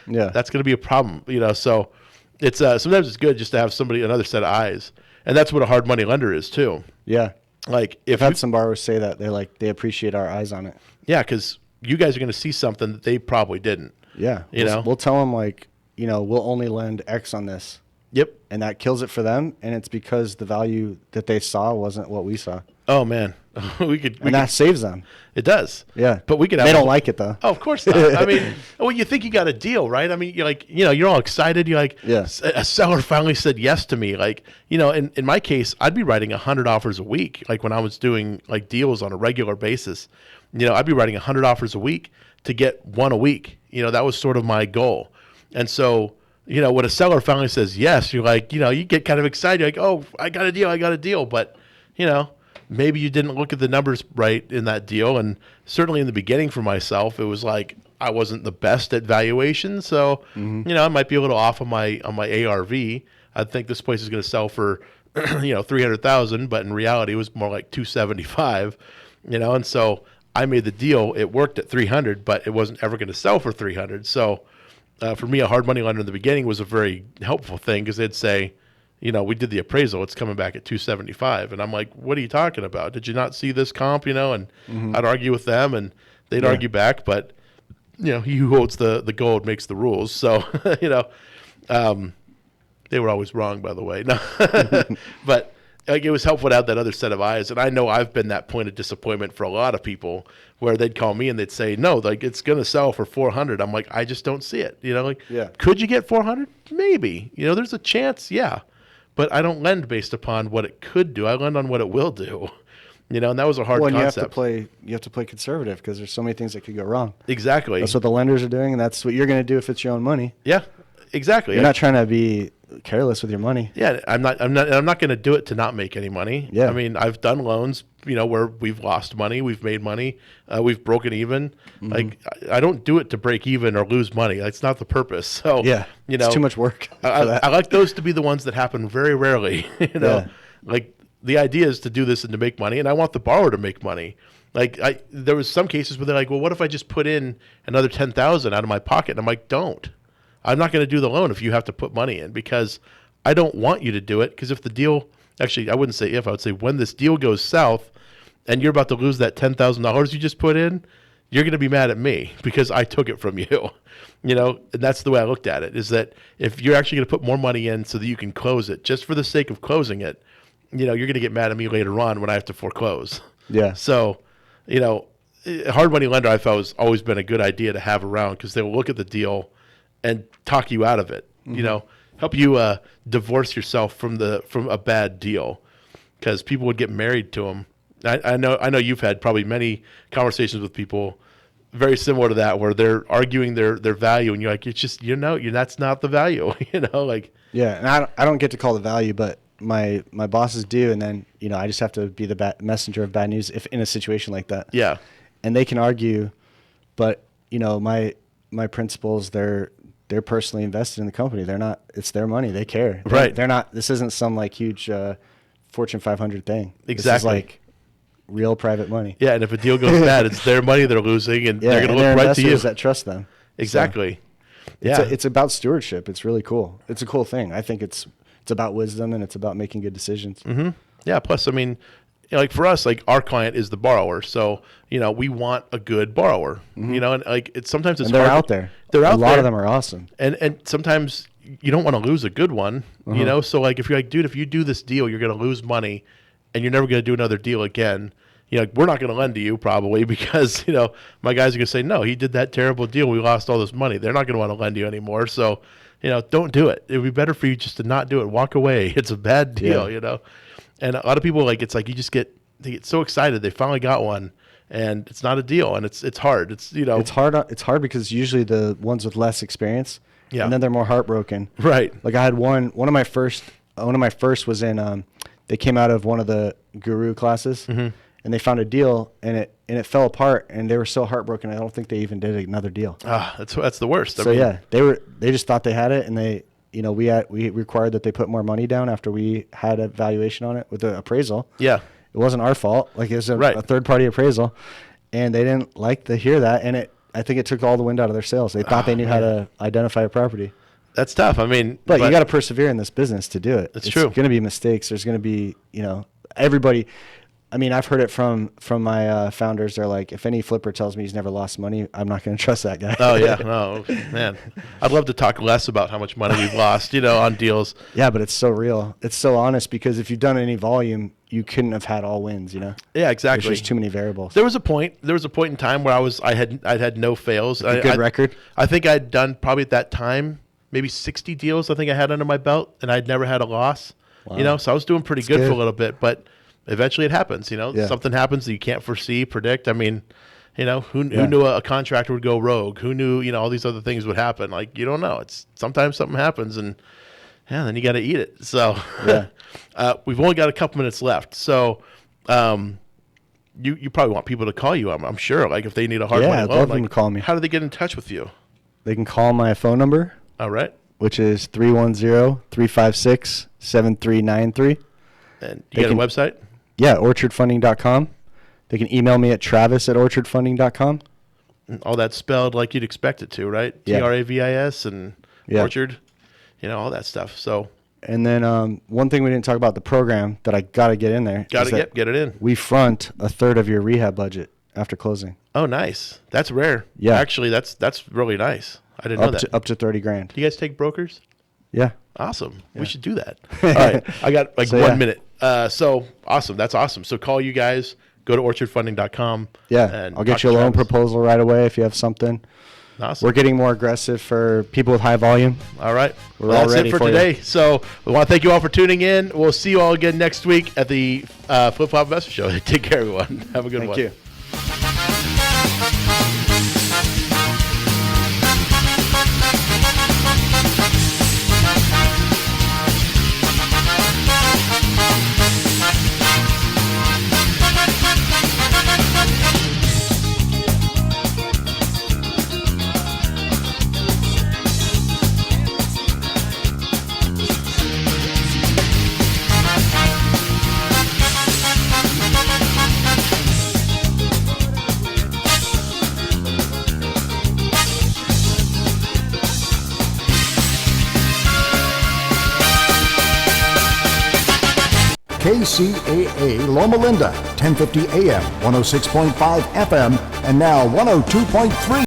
that's going to be a problem. So it's sometimes it's good just to have another set of eyes, and that's what a hard money lender is too. Yeah, like I've had some borrowers say that they appreciate our eyes on it. Yeah, because you guys are going to see something that they probably didn't. Yeah, we'll tell them like. We'll only lend X on this. Yep. And that kills it for them, and it's because the value that they saw wasn't what we saw. Oh man, that saves them. It does. Yeah. But we could. They don't like it though. Oh, of course not. I mean, well, you think you got a deal, right? I mean, you're like, you're all excited. You're like, a seller finally said yes to me. Like, in my case, I'd be writing 100 offers a week. Like when I was doing like deals on a regular basis, I'd be writing 100 offers a week to get one a week. That was sort of my goal. And so, when a seller finally says yes, you're like, you get kind of excited. You're like, oh, I got a deal. But, maybe you didn't look at the numbers right in that deal. And certainly in the beginning for myself, it was like I wasn't the best at valuation. So, I might be a little off on my ARV. I think this place is going to sell for, $300,000, but in reality, it was more like $275. And so I made the deal. It worked at $300, but it wasn't ever going to sell for $300. So. For me, a hard money lender in the beginning was a very helpful thing because they'd say, we did the appraisal, it's coming back at $275, and I'm like, what are you talking about? Did you not see this comp? And I'd argue with them, and they'd argue back, but he who holds the gold makes the rules. So they were always wrong, by the way. No, but like it was helpful to have that other set of eyes, and I know I've been that point of disappointment for a lot of people where they'd call me and they'd say, no, like it's going to sell for $400. I'm like, I just don't see it. Could you get $400? Maybe. There's a chance, yeah, but I don't lend based upon what it could do. I lend on what it will do. And that was a hard concept. You have to play conservative because there's so many things that could go wrong. Exactly. That's what the lenders are doing, and that's what you're going to do if it's your own money. Yeah, exactly. You're not trying to be careless with your money. Yeah, I'm not going to do it to not make any money. Yeah. I mean, I've done loans, where we've lost money, we've made money, we've broken even. Like I don't do it to break even or lose money. That's not the purpose. So yeah, it's too much work. I like those to be the ones that happen very rarely. Like the idea is to do this and to make money, and I want the borrower to make money. Like there was some cases where they're like, well, what if I just put in another $10,000 out of my pocket? And I'm like, don't. I'm not going to do the loan if you have to put money in, because I don't want you to do it. Because if the deal, actually, I wouldn't say if, I would say when this deal goes south and you're about to lose that $10,000 you just put in, you're going to be mad at me because I took it from you. You know, and that's the way I looked at it, is that if you're actually going to put more money in so that you can close it just for the sake of closing it, you know, you're going to get mad at me later on when I have to foreclose. Yeah. So, you know, a hard money lender I felt has always been a good idea to have around, because they'll look at the deal and talk you out of it. Mm-hmm. You know, help you divorce yourself from a bad deal, because people would get married to them. I know you've had probably many conversations with people very similar to that, where they're arguing their value, and you're like, it's just, you know, that's not the value. You know, like, yeah. And I don't get to call the value, but my bosses do, and then, you know, I just have to be the messenger of bad news if in a situation like that. Yeah. And they can argue, but, you know, my principals, they're personally invested in the company. They're not, it's their money. They care. Right. They're not, this isn't some like huge Fortune 500 thing. Exactly. This is like real private money. Yeah. And if a deal goes bad, it's their money they're losing, and they're going to look right to you. That trust them. Exactly. So Yeah. it's about stewardship. It's really cool. It's a cool thing. I think it's about wisdom, and it's about making good decisions. Mm-hmm. Yeah. Plus, I mean, you know, like for us, like our client is the borrower, so you know we want a good borrower. Mm-hmm. You know, and like sometimes it's and they're hard. out there. They're out there. A lot there. of them are awesome. And sometimes you don't want to lose a good one. You know, so like if you're like, dude, if you do this deal, you're going to lose money, and you're never going to do another deal again. You know, we're not going to lend to you probably, because, you know, my guys are going to say, no, he did that terrible deal. We lost all this money. They're not going to want to lend you anymore. So, you know, don't do it. It would be better for you just to not do it. Walk away. It's a bad deal, you know. And a lot of people, like, it's like they get so excited. They finally got one, and it's not a deal, and it's hard. It's, you know. It's hard because usually the ones with less experience, yeah, and then they're more heartbroken. Right. Like I had one of my first was in, they came out of one of the guru classes, and they found a deal, and it fell apart, and they were so heartbroken. I don't think they even did another deal. That's the worst. So yeah, they just thought they had it, and they, you know, we required that they put more money down after we had a valuation on it with the appraisal. Yeah, it wasn't our fault. Like it was a third party appraisal, and they didn't like to hear that, and I think it took all the wind out of their sails. They thought they knew how to identify a property. That's tough. I mean, but you got to persevere in this business to do it. It's true. There's going to be mistakes. There's going to be, you know, everybody. I mean, I've heard it from my founders. They're like, if any flipper tells me he's never lost money, I'm not going to trust that guy. Oh yeah, no, man. I'd love to talk less about how much money we've lost, you know, on deals. Yeah, but it's so real. It's so honest, because if you've done any volume, you couldn't have had all wins, you know. Yeah, exactly. There's just too many variables. There was a point in time where I'd had no fails. A good record. I think I'd done probably at that time maybe 60 deals. I think I had under my belt, and I'd never had a loss. Wow. You know, so I was doing pretty good for a little bit, but eventually it happens, you know. Yeah. Something happens that you can't predict. I mean, you know, who knew a contractor would go rogue? Who knew, you know, all these other things would happen? Like, you don't know. It's sometimes something happens, and then you got to eat it. So we've only got a couple minutes left. So you probably want people to call you, I'm sure, like if they need a hard money loan. I'd love them to call me. How do they get in touch with you? They can call my phone number. All right. Which is 310-356-7393. And you got a website? Yeah, orchardfunding.com. They can email me at travis@orchardfunding.com. All that's spelled like you'd expect it to, right? Yeah. TRAVIS and Orchard, you know, all that stuff. So. And then one thing we didn't talk about, the program that I got to get in there. Got to get it in. We front a third of your rehab budget after closing. Oh, nice. That's rare. Yeah. Actually, that's really nice. I didn't know that. Up to $30,000. Do you guys take brokers? Yeah. Awesome. Yeah. We should do that. All right. I got like 1 minute. So awesome. That's awesome. So call you guys. Go to orchardfunding.com. Yeah. And I'll get you a loan proposal right away if you have something. Awesome. We're getting more aggressive for people with high volume. All right. We're all ready it for today. So we want to thank you all for tuning in. We'll see you all again next week at the Flip Flop Investor Show. Take care, everyone. Have a good one. Thank you. KCAA Loma Linda, 1050 AM, 106.5 FM, and now 102.3